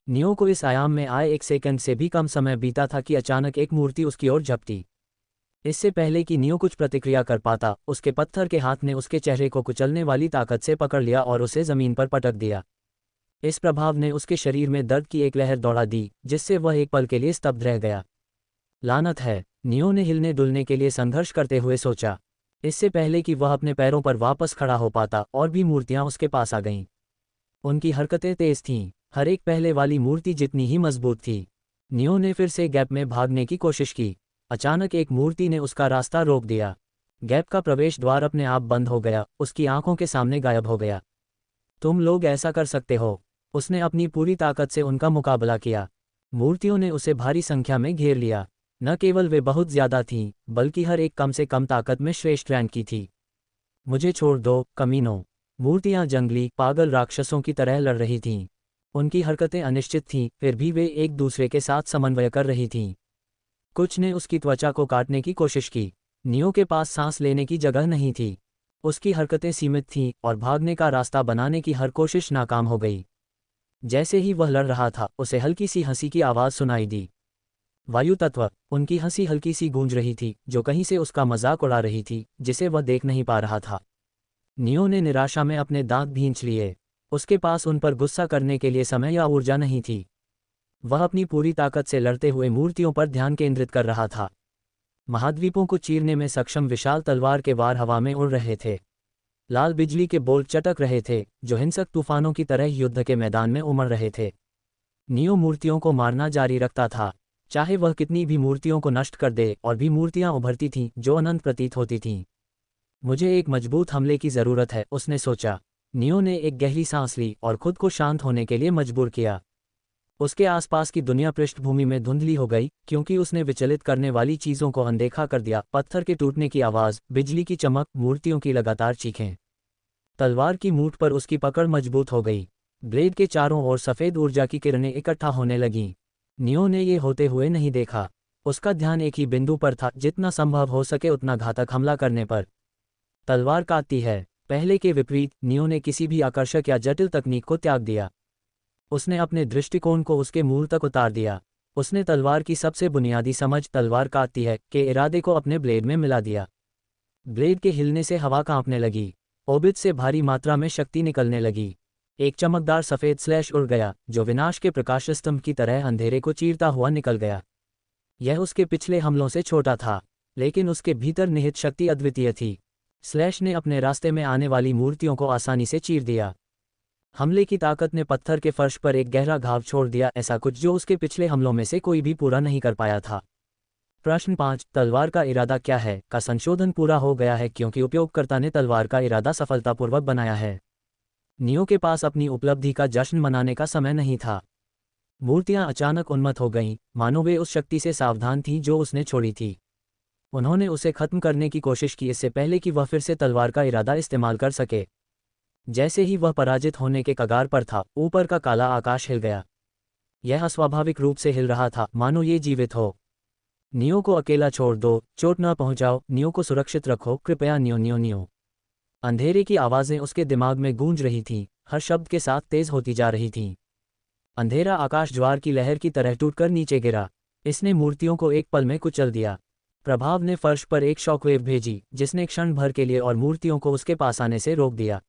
नियो को इस आयाम में आए 1 सेकंड से भी कम समय बीता था कि अचानक एक मूर्ति उसकी ओर झपटी। इससे पहले कि नियो कुछ प्रतिक्रिया कर पाता, उसके पत्थर के हाथ ने उसके चेहरे को कुचलने वाली ताकत से पकड़ लिया और उसे जमीन पर पटक दिया। इस प्रभाव ने उसके शरीर में दर्द की एक लहर दौड़ा दी, जिससे वह एक पल के लिए स्तब्ध रह गया। लानत है, नियो ने हिलने डुलने के लिए संघर्ष करते हुए सोचा। इससे पहले कि वह अपने पैरों पर वापस खड़ा हो पाता, और भी मूर्तियां उसके पास आ गईं। उनकी हरकतें तेज थीं, हर एक पहले वाली मूर्ति जितनी ही मजबूत थी। नियो ने फिर से गैप में भागने की कोशिश की। अचानक एक मूर्ति ने उसका रास्ता रोक दिया। गैप का प्रवेश द्वार अपने आप बंद हो गया, उसकी आंखों के सामने गायब हो गया। तुम लोग ऐसा कर सकते हो। उसने अपनी पूरी ताकत से उनका मुकाबला किया। मूर्तियों ने उसे भारी संख्या में घेर लिया। न केवल वे बहुत ज्यादा थीं, बल्कि हर एक कम से कम ताकत में श्रेष्ठ रैंक की थी। मुझे छोड़ दो, कमीनों! मूर्तियां जंगली, पागल राक्षसों की तरह लड़ रही थीं। उनकी हरकतें अनिश्चित थीं, फिर भी वे एक दूसरे के साथ समन्वय कर रही थीं। कुछ ने उसकी त्वचा को काटने की कोशिश की। नियो के पास सांस लेने की जगह नहीं थी। उसकी हरकतें सीमित थीं और भागने का रास्ता बनाने की हर कोशिश नाकाम हो गई। जैसे ही वह लड़ रहा था, उसे हल्की सी हंसी की आवाज़ सुनाई दी। वायु तत्व! उनकी हंसी हल्की सी गूंज रही थी, जो कहीं से उसका मजाक उड़ा रही थी, जिसे वह देख नहीं पा रहा था। नियो ने निराशा में अपने दांत भींच लिए। उसके पास उन पर गुस्सा करने के लिए समय या ऊर्जा नहीं थी। वह अपनी पूरी ताकत से लड़ते हुए मूर्तियों पर ध्यान केंद्रित कर रहा था। महाद्वीपों को चीरने में सक्षम विशाल तलवार के वार हवा में उड़ रहे थे। लाल बिजली के बोल्ट चटक रहे थे, जो हिंसक तूफानों की तरह युद्ध के मैदान में उमड़ रहे थे। नियो मूर्तियों को मारना जारी रखता था, चाहे वह कितनी भी मूर्तियों को नष्ट कर दे, और भी मूर्तियां उभरती थीं जो अनंत प्रतीत होती थीं। मुझे एक मजबूत हमले की ज़रूरत है, उसने सोचा। नियो ने एक गहरी सांस ली और खुद को शांत होने के लिए मजबूर किया। उसके आसपास की दुनिया पृष्ठभूमि में धुंधली हो गई, क्योंकि उसने विचलित करने वाली चीज़ों को अनदेखा कर दिया। पत्थर के टूटने की आवाज़, बिजली की चमक, मूर्तियों की लगातार चीखें। तलवार की मूठ पर उसकी पकड़ मजबूत हो गई। ब्लेड के चारों ओर सफ़ेद ऊर्जा की किरणें इकट्ठा होने लगीं। नियो ने ये होते हुए नहीं देखा। उसका ध्यान एक ही बिंदु पर था, जितना संभव हो सके उतना घातक हमला करने पर। तलवार काटती है। पहले के विपरीत, नियो ने किसी भी आकर्षक या जटिल तकनीक को त्याग दिया। उसने अपने दृष्टिकोण को उसके मूल तक उतार दिया। उसने तलवार की सबसे बुनियादी समझ, तलवार काटती है, के इरादे को अपने ब्लेड में मिला दिया। ब्लेड के हिलने से हवा कांपने लगी। ओबिट से भारी मात्रा में शक्ति निकलने लगी। एक चमकदार सफ़ेद स्लैश उड़ गया जो विनाश के प्रकाश स्तंभ की तरह अंधेरे को चीरता हुआ निकल गया। यह उसके पिछले हमलों से छोटा था, लेकिन उसके भीतर निहित शक्ति अद्वितीय थी। स्लैश ने अपने रास्ते में आने वाली मूर्तियों को आसानी से चीर दिया। हमले की ताकत ने पत्थर के फर्श पर एक गहरा घाव छोड़ दिया, ऐसा कुछ जो उसके पिछले हमलों में से कोई भी पूरा नहीं कर पाया था। प्रश्न 5, तलवार का इरादा क्या है का संशोधन पूरा हो गया है क्योंकि उपयोगकर्ता ने तलवार का इरादा सफलतापूर्वक बनाया है। नियो के पास अपनी उपलब्धि का जश्न मनाने का समय नहीं था। मूर्तियां अचानक उन्मत्त हो गईं, मानो वे उस शक्ति से सावधान थीं जो उसने छोड़ी थी। उन्होंने उसे खत्म करने की कोशिश की इससे पहले कि वह फिर से तलवार का इरादा इस्तेमाल कर सके। जैसे ही वह पराजित होने के कगार पर था, ऊपर का काला आकाश हिल गया। यह अस्वाभाविक रूप से हिल रहा था, मानो ये जीवित हो। नियो को अकेला छोड़ दो, चोट न पहुंचाओ, नियो को सुरक्षित रखो, कृपया नियो नियो नियो। अंधेरे की आवाज़ें उसके दिमाग में गूंज रही थीं, हर शब्द के साथ तेज होती जा रही थीं। अंधेरा आकाश ज्वार की लहर की तरह टूटकर नीचे गिरा। इसने मूर्तियों को एक पल में कुचल दिया। प्रभाव ने फर्श पर एक शॉकवेव भेजी जिसने क्षण भर के लिए और मूर्तियों को उसके पास आने से रोक दिया।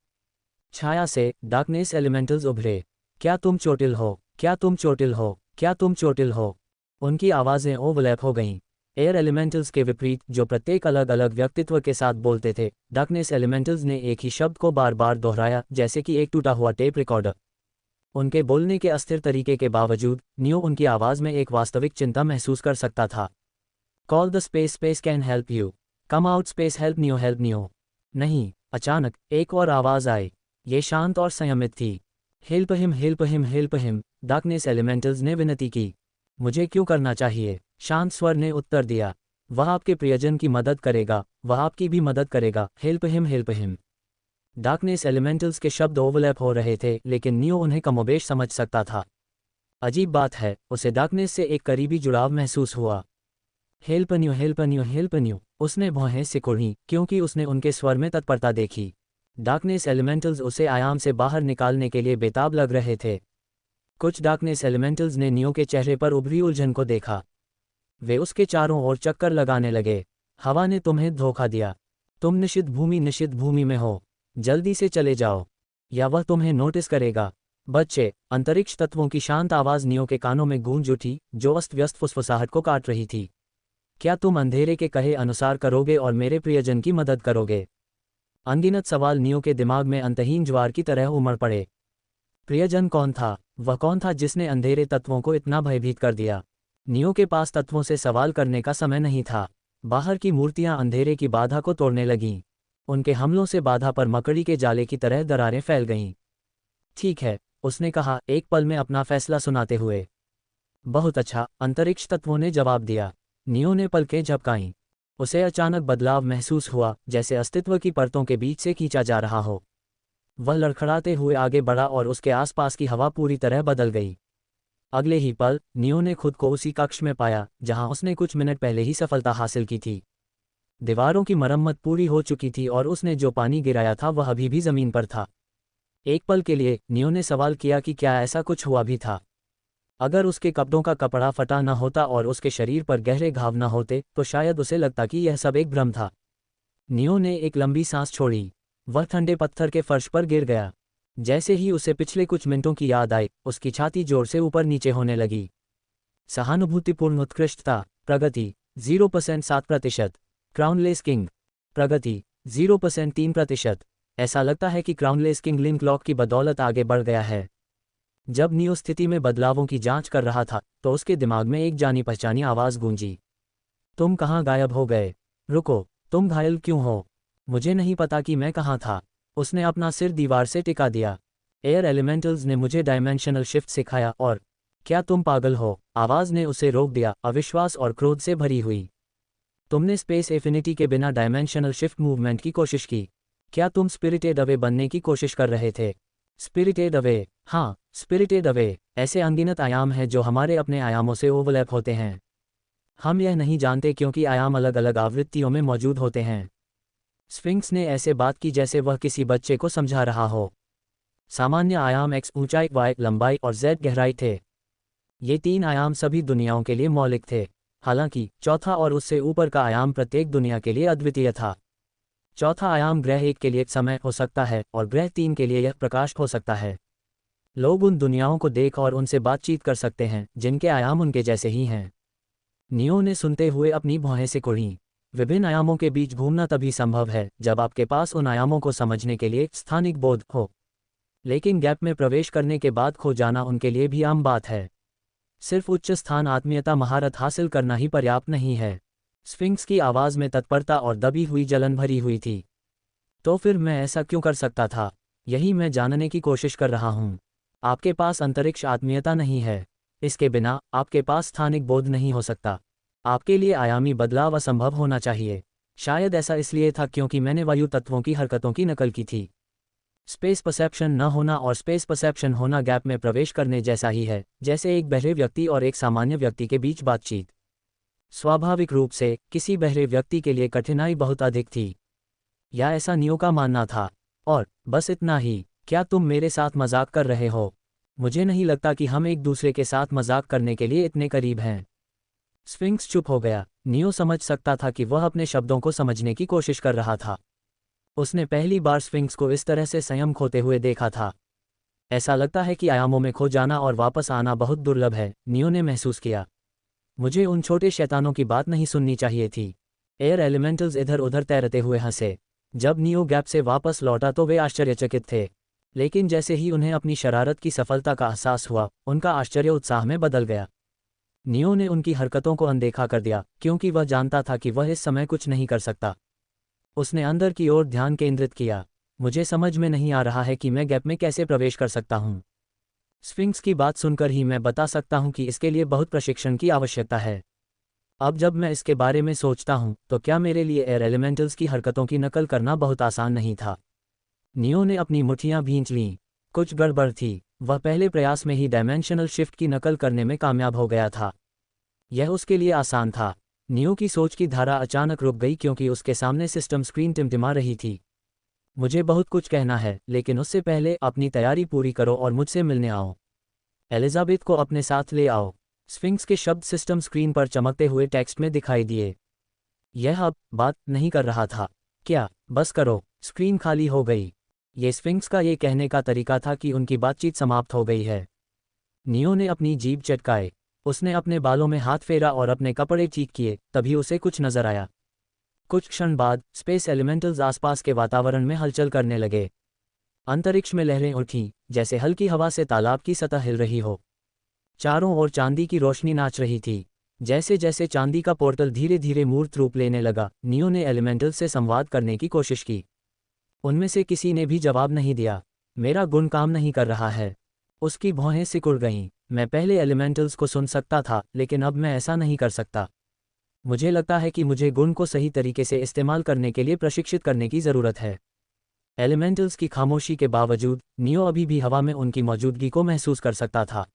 छाया से डार्कनेस एलिमेंटल्स उभरे। क्या तुम चोटिल हो? क्या तुम चोटिल हो? क्या तुम चोटिल हो? उनकी आवाज़ें ओवरलैप हो गईं। एयर एलिमेंटल्स के विपरीत, जो प्रत्येक अलग अलग व्यक्तित्व के साथ बोलते थे, डार्कनेस एलिमेंटल्स ने एक ही शब्द को बार बार दोहराया, जैसे कि एक टूटा हुआ टेप रिकॉर्डर। उनके बोलने के अस्थिर तरीके के बावजूद, नियो उनकी आवाज़ में एक वास्तविक चिंता महसूस कर सकता था। Call the space, space can help you. Come out space, help neo, help neo. नहीं। अचानक एक और आवाज़ आई। ये शांत और संयमित थी। Help him, help him, help him. Darkness elementals ने विनती की। मुझे क्यों करना चाहिए? शांत स्वर ने उत्तर दिया। वह आपके प्रियजन की मदद करेगा, वह आपकी भी मदद करेगा। Help him, help him. Darkness elementals के शब्द ओवरलैप हो रहे थे, लेकिन नियो उन्हें कमोबेश समझ सकता था। अजीब बात है, उसे डार्कनेस से एक करीबी जुड़ाव महसूस हुआ। Help new, help new, help new. उसने भौहें सिकुड़ी क्योंकि उसने उनके स्वर में तत्परता देखी। डार्कनेस एलिमेंटल्स उसे आयाम से बाहर निकालने के लिए बेताब लग रहे थे। कुछ डार्कनेस एलिमेंटल्स ने नियो के चेहरे पर उभरी उलझन को देखा। वे उसके चारों ओर चक्कर लगाने लगे। हवा ने तुम्हें धोखा दिया। तुम निषिद्ध भूमि में हो। जल्दी से चले जाओ, या वह तुम्हें नोटिस करेगा। बच्चे। अंतरिक्ष तत्वों की शांत आवाज़ नियो के कानों में गूंज उठी, जो अस्त व्यस्त फुसफुसाहट को काट रही थी। क्या तुम अंधेरे के कहे अनुसार करोगे और मेरे प्रियजन की मदद करोगे? अनगिनत सवाल नियो के दिमाग में अंतहीन ज्वार की तरह उमड़ पड़े। प्रियजन कौन था? वह कौन था जिसने अंधेरे तत्वों को इतना भयभीत कर दिया? नियो के पास तत्वों से सवाल करने का समय नहीं था। बाहर की मूर्तियां अंधेरे की बाधा को तोड़ने लगीं। उनके हमलों से बाधा पर मकड़ी के जाले की तरह दरारें फैल गईं। ठीक है, उसने कहा, एक पल में अपना फैसला सुनाते हुए। बहुत अच्छा, अंतरिक्ष तत्वों ने जवाब दिया। नियो ने पलकें झपकाईं। उसे अचानक बदलाव महसूस हुआ, जैसे अस्तित्व की परतों के बीच से खींचा जा रहा हो। वह लड़खड़ाते हुए आगे बढ़ा और उसके आसपास की हवा पूरी तरह बदल गई। अगले ही पल, नियो ने खुद को उसी कक्ष में पाया जहां उसने कुछ मिनट पहले ही सफलता हासिल की थी। दीवारों की मरम्मत पूरी हो चुकी थी और उसने जो पानी गिराया था वह अभी भी जमीन पर था। एक पल के लिए नियो ने सवाल किया कि क्या ऐसा कुछ हुआ भी था। अगर उसके कपड़ों का कपड़ा फटा न होता और उसके शरीर पर गहरे घाव न होते तो शायद उसे लगता कि यह सब एक भ्रम था। नियो ने एक लंबी सांस छोड़ी। वह ठंडे पत्थर के फर्श पर गिर गया। जैसे ही उसे पिछले कुछ मिनटों की याद आई, उसकी छाती जोर से ऊपर नीचे होने लगी। सहानुभूतिपूर्ण उत्कृष्टता, प्रगति 0% 7%। क्राउनलेस किंग, प्रगति 0% 3%। ऐसा लगता है कि क्राउनलेस किंग लिंक लॉक की बदौलत आगे बढ़ गया है। जब नियो स्थिति में बदलावों की जांच कर रहा था तो उसके दिमाग में एक जानी पहचानी आवाज़ गूंजी। तुम कहाँ गायब हो गए? रुको, तुम घायल क्यों हो? मुझे नहीं पता कि मैं कहाँ था। उसने अपना सिर दीवार से टिका दिया। एयर एलिमेंटल्स ने मुझे डायमेंशनल शिफ्ट सिखाया और क्या तुम पागल हो? आवाज़ ने उसे रोक दिया, अविश्वास और क्रोध से भरी हुई। तुमने स्पेस एफिनिटी के बिना डायमेंशनल शिफ्ट मूवमेंट की कोशिश की। क्या तुम स्पिरिटेड अवे बनने की कोशिश कर रहे थे? Spirited away? हाँ, स्पिरिटेड अवे। ऐसे अनगिनत आयाम हैं जो हमारे अपने आयामों से ओवरलैप होते हैं। हम यह नहीं जानते क्योंकि आयाम अलग अलग आवृत्तियों में मौजूद होते हैं। स्फिंक्स ने ऐसे बात की जैसे वह किसी बच्चे को समझा रहा हो। सामान्य आयाम x ऊंचाई, y लंबाई और z गहराई थे। ये 3 आयाम सभी दुनियाओं के लिए मौलिक थे। हालांकि चौथा और उससे ऊपर का आयाम प्रत्येक दुनिया के लिए अद्वितीय था। चौथा आयाम ग्रह 1 के लिए समय हो सकता है और ग्रह 3 के लिए यह प्रकाश हो सकता है। लोग उन दुनियाओं को देख और उनसे बातचीत कर सकते हैं जिनके आयाम उनके जैसे ही हैं। नियो ने सुनते हुए अपनी भौहें सिकुड़ीं। विभिन्न आयामों के बीच घूमना तभी संभव है जब आपके पास उन आयामों को समझने के लिए स्थानिक बोध हो। लेकिन गैप में प्रवेश करने के बाद खो जाना उनके लिए भी आम बात है। सिर्फ उच्च स्थान आत्मीयता महारत हासिल करना ही पर्याप्त नहीं है। स्फिंक्स की आवाज़ में तत्परता और दबी हुई जलन भरी हुई थी। तो फिर मैं ऐसा क्यों कर सकता था? यही मैं जानने की कोशिश कर रहा हूँ। आपके पास अंतरिक्ष आत्मीयता नहीं है। इसके बिना आपके पास स्थानिक बोध नहीं हो सकता। आपके लिए आयामी बदलाव असंभव होना चाहिए। शायद ऐसा इसलिए था क्योंकि मैंने वायु तत्वों की हरकतों की नकल की थी। स्पेस परसेप्शन न होना और स्पेस परसेप्शन होना गैप में प्रवेश करने जैसा ही है, जैसे एक बहरे व्यक्ति और एक सामान्य व्यक्ति के बीच बातचीत। स्वाभाविक रूप से किसी बहरे व्यक्ति के लिए कठिनाई बहुत अधिक थी, या ऐसा नियो का मानना था। और बस इतना ही। क्या तुम मेरे साथ मजाक कर रहे हो? मुझे नहीं लगता कि हम एक दूसरे के साथ मजाक करने के लिए इतने करीब हैं। स्फिंक्स चुप हो गया। नियो समझ सकता था कि वह अपने शब्दों को समझने की कोशिश कर रहा था। उसने पहली बार स्फिंक्स को इस तरह से संयम खोते हुए देखा था। ऐसा लगता है कि आयामों में खो जाना और वापस आना बहुत दुर्लभ है, नियो ने महसूस किया। मुझे उन छोटे शैतानों की बात नहीं सुननी चाहिए थी। एयर एलिमेंटल्स इधर उधर तैरते हुए हंसे। जब नियो गैप से वापस लौटा तो वे आश्चर्यचकित थे, लेकिन जैसे ही उन्हें अपनी शरारत की सफलता का एहसास हुआ, उनका आश्चर्य उत्साह में बदल गया। नियो ने उनकी हरकतों को अनदेखा कर दिया क्योंकि वह जानता था कि वह इस समय कुछ नहीं कर सकता। उसने अंदर की ओर ध्यान केंद्रित किया। मुझे समझ में नहीं आ रहा है कि मैं गैप में कैसे प्रवेश कर सकता हूँ। स्फिंक्स की बात सुनकर ही मैं बता सकता हूँ कि इसके लिए बहुत प्रशिक्षण की आवश्यकता है। अब जब मैं इसके बारे में सोचता हूँ तो क्या मेरे लिए एयर एलिमेंटल्स की हरकतों की नकल करना बहुत आसान नहीं था। नियो ने अपनी मुट्ठियाँ भींच लीं। कुछ गड़बड़ थी। वह पहले प्रयास में ही डायमेंशनल शिफ्ट की नकल करने में कामयाब हो गया था। यह उसके लिए आसान था। नियो की सोच की धारा अचानक रुक गई क्योंकि उसके सामने सिस्टम स्क्रीन टिमटिमा रही थी। मुझे बहुत कुछ कहना है, लेकिन उससे पहले अपनी तैयारी पूरी करो और मुझसे मिलने आओ। एलिजाबेथ को अपने साथ ले आओ। स्फिंक्स के शब्द सिस्टम स्क्रीन पर चमकते हुए टेक्स्ट में दिखाई दिए। यह अब बात नहीं कर रहा था। क्या? बस करो। स्क्रीन खाली हो गई। ये स्फिंक्स का ये कहने का तरीका था कि उनकी बातचीत समाप्त हो गई है। नियो ने अपनी जीभ चटकाए। उसने अपने बालों में हाथ फेरा और अपने कपड़े ठीक किए, तभी उसे कुछ नजर आया। कुछ क्षण बाद स्पेस एलिमेंटल्स आसपास के वातावरण में हलचल करने लगे। अंतरिक्ष में लहरें उठीं, जैसे हल्की हवा से तालाब की सतह हिल रही हो। चारों ओर चांदी की रोशनी नाच रही थी। जैसे जैसे चांदी का पोर्टल धीरे धीरे मूर्त रूप लेने लगा, नियो ने एलिमेंटल्स से संवाद करने की कोशिश की। उनमें से किसी ने भी जवाब नहीं दिया। मेरा गुण काम नहीं कर रहा है। उसकी भौहें सिकुड़ गईं। मैं पहले एलिमेंटल्स को सुन सकता था, लेकिन अब मैं ऐसा नहीं कर सकता। मुझे लगता है कि मुझे गुण को सही तरीके से इस्तेमाल करने के लिए प्रशिक्षित करने की ज़रूरत है। एलिमेंटल्स की खामोशी के बावजूद नियो अभी भी हवा में उनकी मौजूदगी को महसूस कर सकता था।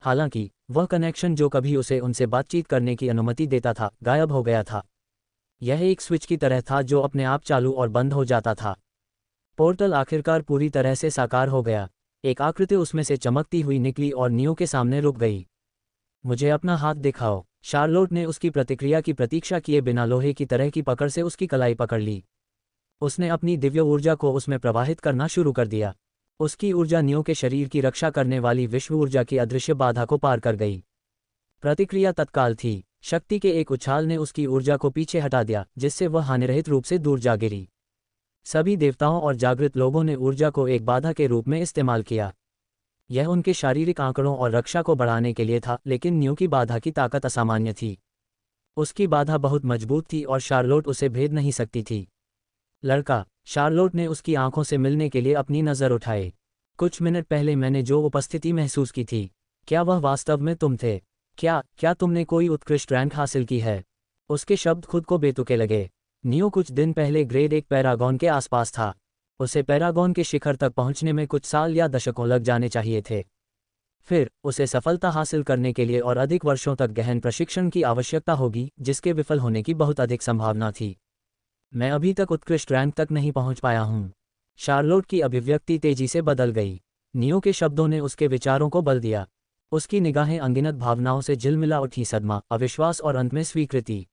हालांकि वह कनेक्शन जो कभी उसे उनसे बातचीत करने की अनुमति देता था, गायब हो गया था। यह एक स्विच की तरह था जो अपने आप चालू और बंद हो जाता था। पोर्टल आखिरकार पूरी तरह से साकार हो गया। एक आकृति उसमें से चमकती हुई निकली और नियो के सामने रुक गई। मुझे अपना हाथ दिखाओ। शार्लोट ने उसकी प्रतिक्रिया की प्रतीक्षा किए बिना लोहे की तरह की पकड़ से उसकी कलाई पकड़ ली। उसने अपनी दिव्य ऊर्जा को उसमें प्रवाहित करना शुरू कर दिया। उसकी ऊर्जा नियो के शरीर की रक्षा करने वाली विश्व ऊर्जा की अदृश्य बाधा को पार कर गई। प्रतिक्रिया तत्काल थी। शक्ति के एक उछाल ने उसकी ऊर्जा को पीछे हटा दिया, जिससे वह हानिरहित रूप से दूर जा गिरी। सभी देवताओं और जागृत लोगों ने ऊर्जा को एक बाधा के रूप में इस्तेमाल किया। यह उनके शारीरिक आंकड़ों और रक्षा को बढ़ाने के लिए था, लेकिन नियो की बाधा की ताकत असामान्य थी। उसकी बाधा बहुत मजबूत थी और शार्लोट उसे भेद नहीं सकती थी। लड़का। शार्लोट ने उसकी आंखों से मिलने के लिए अपनी नज़र उठाई। कुछ मिनट पहले मैंने जो उपस्थिति महसूस की थी, क्या वह वास्तव में तुम थे? क्या तुमने कोई उत्कृष्ट रैंक हासिल की है? उसके शब्द खुद को बेतुके लगे। नियो कुछ दिन पहले ग्रेड 1 पैरागॉन के आसपास था। उसे पैरागॉन के शिखर तक पहुंचने में कुछ साल या दशकों लग जाने चाहिए थे। फिर उसे सफलता हासिल करने के लिए और अधिक वर्षों तक गहन प्रशिक्षण की आवश्यकता होगी, जिसके विफल होने की बहुत अधिक संभावना थी। मैं अभी तक उत्कृष्ट रैंक तक नहीं पहुंच पाया हूं। शार्लोट की अभिव्यक्ति तेजी से बदल गई। नियो के शब्दों ने उसके विचारों को बल दिया। उसकी निगाहें अनगिनत भावनाओं से झिलमिला उठी, सदमा, अविश्वास और अंत में स्वीकृति।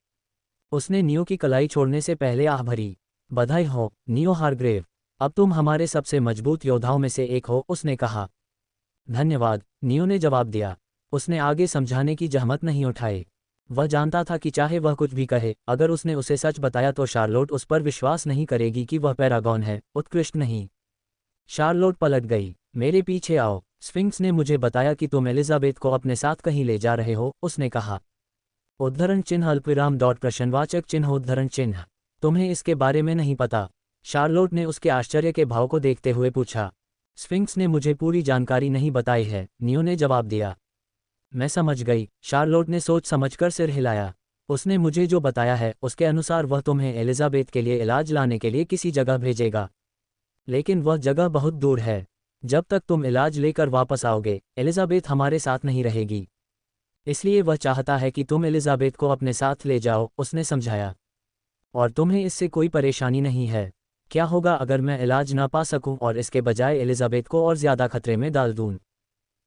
उसने नियो की कलाई छोड़ने से पहले आह भरी। बधाई हो, नियो हारग्रेव। अब तुम हमारे सबसे मजबूत योद्धाओं में से एक हो, उसने कहा। धन्यवाद, नियो ने जवाब दिया। उसने आगे समझाने की जहमत नहीं उठाई। वह जानता था कि चाहे वह कुछ भी कहे, अगर उसने उसे सच बताया तो शार्लोट उस पर विश्वास नहीं करेगी कि वह पैरागॉन है, उत्कृष्ट नहीं। शार्लोट पलट गई। मेरे पीछे आओ। स्फिंक्स ने मुझे बताया कि तुम एलिजाबेथ को अपने साथ कहीं ले जा रहे हो, उसने कहा। उद्धरण चिन्ह अल्पविराम डॉट प्रश्नवाचक चिन्ह उद्धरण चिन्ह। तुम्हें इसके बारे में नहीं पता? शार्लोट ने उसके आश्चर्य के भाव को देखते हुए पूछा। स्फिंक्स ने मुझे पूरी जानकारी नहीं बताई है, नियो ने जवाब दिया। मैं समझ गई, शार्लोट ने सोच समझकर सिर हिलाया। उसने मुझे जो बताया है उसके अनुसार वह तुम्हें एलिजाबेथ के लिए इलाज लाने के लिए किसी जगह भेजेगा। लेकिन वह जगह बहुत दूर है। जब तक तुम इलाज लेकर वापस आओगे, एलिजाबेथ हमारे साथ नहीं रहेगी। इसलिए वह चाहता है कि तुम एलिजाबेथ को अपने साथ ले जाओ, उसने समझाया। और तुम्हें इससे कोई परेशानी नहीं है। क्या होगा अगर मैं इलाज ना पा सकूं और इसके बजाय एलिजाबेथ को और ज्यादा खतरे में डाल दूं?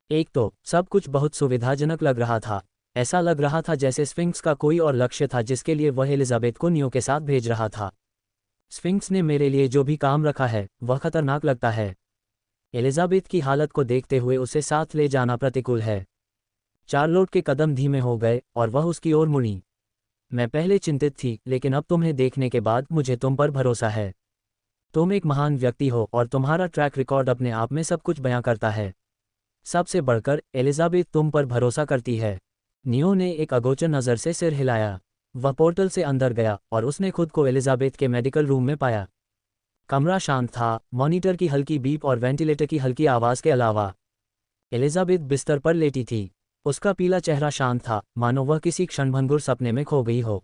एक तो सब कुछ बहुत सुविधाजनक लग रहा था। ऐसा लग रहा था जैसे स्फिंक्स का कोई और लक्ष्य था जिसके लिए वह एलिजाबेथ को नियो के साथ भेज रहा था। स्फिंक्स ने मेरे लिए जो भी काम रखा है वह खतरनाक लगता है। एलिजाबेथ की हालत को देखते हुए उसे साथ ले जाना प्रतिकूल है। शार्लोट के कदम धीमे हो गए और वह उसकी ओर मुड़ी। मैं पहले चिंतित थी, लेकिन अब तुम्हें देखने के बाद मुझे तुम पर भरोसा है। तुम एक महान व्यक्ति हो और तुम्हारा ट्रैक रिकॉर्ड अपने आप में सब कुछ बयां करता है। सबसे बढ़कर एलिजाबेथ तुम पर भरोसा करती है। नियो ने एक अगोचर नज़र से सिर हिलाया। वह पोर्टल से अंदर गया और उसने खुद को एलिजाबेथ के मेडिकल रूम में पाया। कमरा शांत था, मॉनिटर की हल्की बीप और वेंटिलेटर की हल्की आवाज़ के अलावा। एलिजाबेथ बिस्तर पर लेटी थी। उसका पीला चेहरा शांत था, मानो वह किसी क्षणभंगुर सपने में खो गई हो।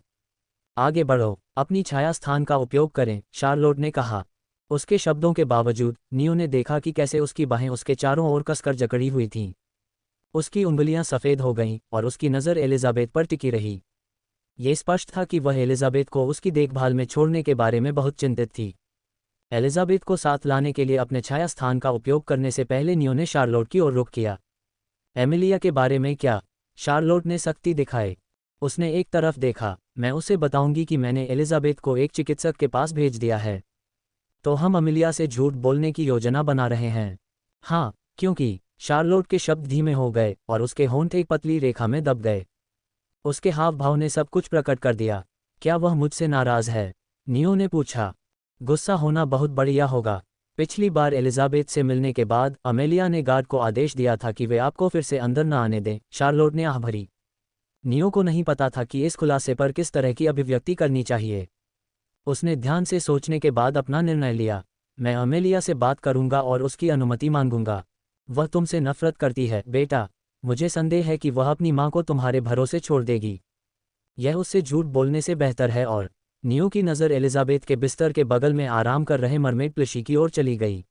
आगे बढ़ो, अपनी छाया स्थान का उपयोग करें, शार्लोट ने कहा। उसके शब्दों के बावजूद नियो ने देखा कि कैसे उसकी बाहें उसके चारों ओर कसकर जकड़ी हुई थीं। उसकी उंगलियां सफ़ेद हो गईं और उसकी नज़र एलिजाबेथ पर टिकी रही। ये स्पष्ट था कि वह एलिजाबेथ को उसकी देखभाल में छोड़ने के बारे में बहुत चिंतित थी। एलिजाबेथ को साथ लाने के लिए अपने छाया स्थान का उपयोग करने से पहले नियो ने शार्लोट की ओर रुख किया। एमिलिया के बारे में क्या? शार्लोट ने सख्ती दिखाई। उसने एक तरफ देखा। मैं उसे बताऊंगी कि मैंने एलिजाबेथ को एक चिकित्सक के पास भेज दिया है। तो हम अमिलिया से झूठ बोलने की योजना बना रहे हैं? हाँ, क्योंकि शार्लोट के शब्द धीमे हो गए और उसके होंठ एक पतली रेखा में दब गए। उसके हाव भाव ने सब कुछ प्रकट कर दिया। क्या वह मुझसे नाराज है? नियो ने पूछा। गुस्सा होना बहुत बढ़िया होगा। पिछली बार एलिजाबेथ से मिलने के बाद अमेलिया ने गार्ड को आदेश दिया था कि वे आपको फिर से अंदर न आने दें, शार्लोट ने आह भरी। नियो को नहीं पता था कि इस खुलासे पर किस तरह की अभिव्यक्ति करनी चाहिए। उसने ध्यान से सोचने के बाद अपना निर्णय लिया। मैं अमेलिया से बात करूंगा और उसकी अनुमति मांगूंगा। वह तुमसे नफरत करती है, बेटा। मुझे संदेह है कि वह अपनी मां को तुम्हारे भरोसे छोड़ देगी। यह उससे झूठ बोलने से बेहतर है। और नियो की नज़र एलिजाबेथ के बिस्तर के बगल में आराम कर रहे मरमेड प्लशी की ओर चली गई।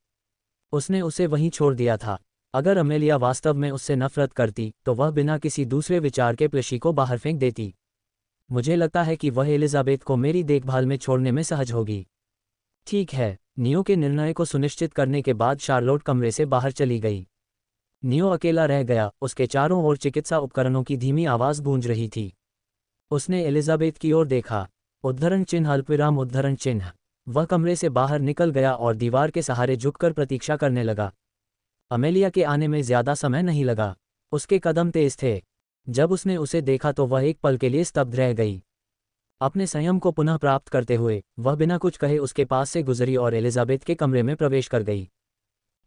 उसने उसे वहीं छोड़ दिया था। अगर अमेलिया वास्तव में उससे नफरत करती तो वह बिना किसी दूसरे विचार के प्लशी को बाहर फेंक देती। मुझे लगता है कि वह एलिजाबेथ को मेरी देखभाल में छोड़ने में सहज होगी। ठीक है। नियो के निर्णय को सुनिश्चित करने के बाद शार्लोट कमरे से बाहर चली गई। नियो अकेला रह गया। उसके चारों ओर चिकित्सा उपकरणों की धीमी आवाज़ गूंज रही थी। उसने एलिजाबेथ की ओर देखा। उद्धरण चिन्ह अल्पविराम उद्धरण चिन्ह। वह कमरे से बाहर निकल गया और दीवार के सहारे झुककर प्रतीक्षा करने लगा। अमेलिया के आने में ज्यादा समय नहीं लगा। उसके कदम तेज थे। जब उसने उसे देखा तो वह एक पल के लिए स्तब्ध रह गई। अपने संयम को पुनः प्राप्त करते हुए वह बिना कुछ कहे उसके पास से गुजरी और एलिजाबेथ के कमरे में प्रवेश कर गई।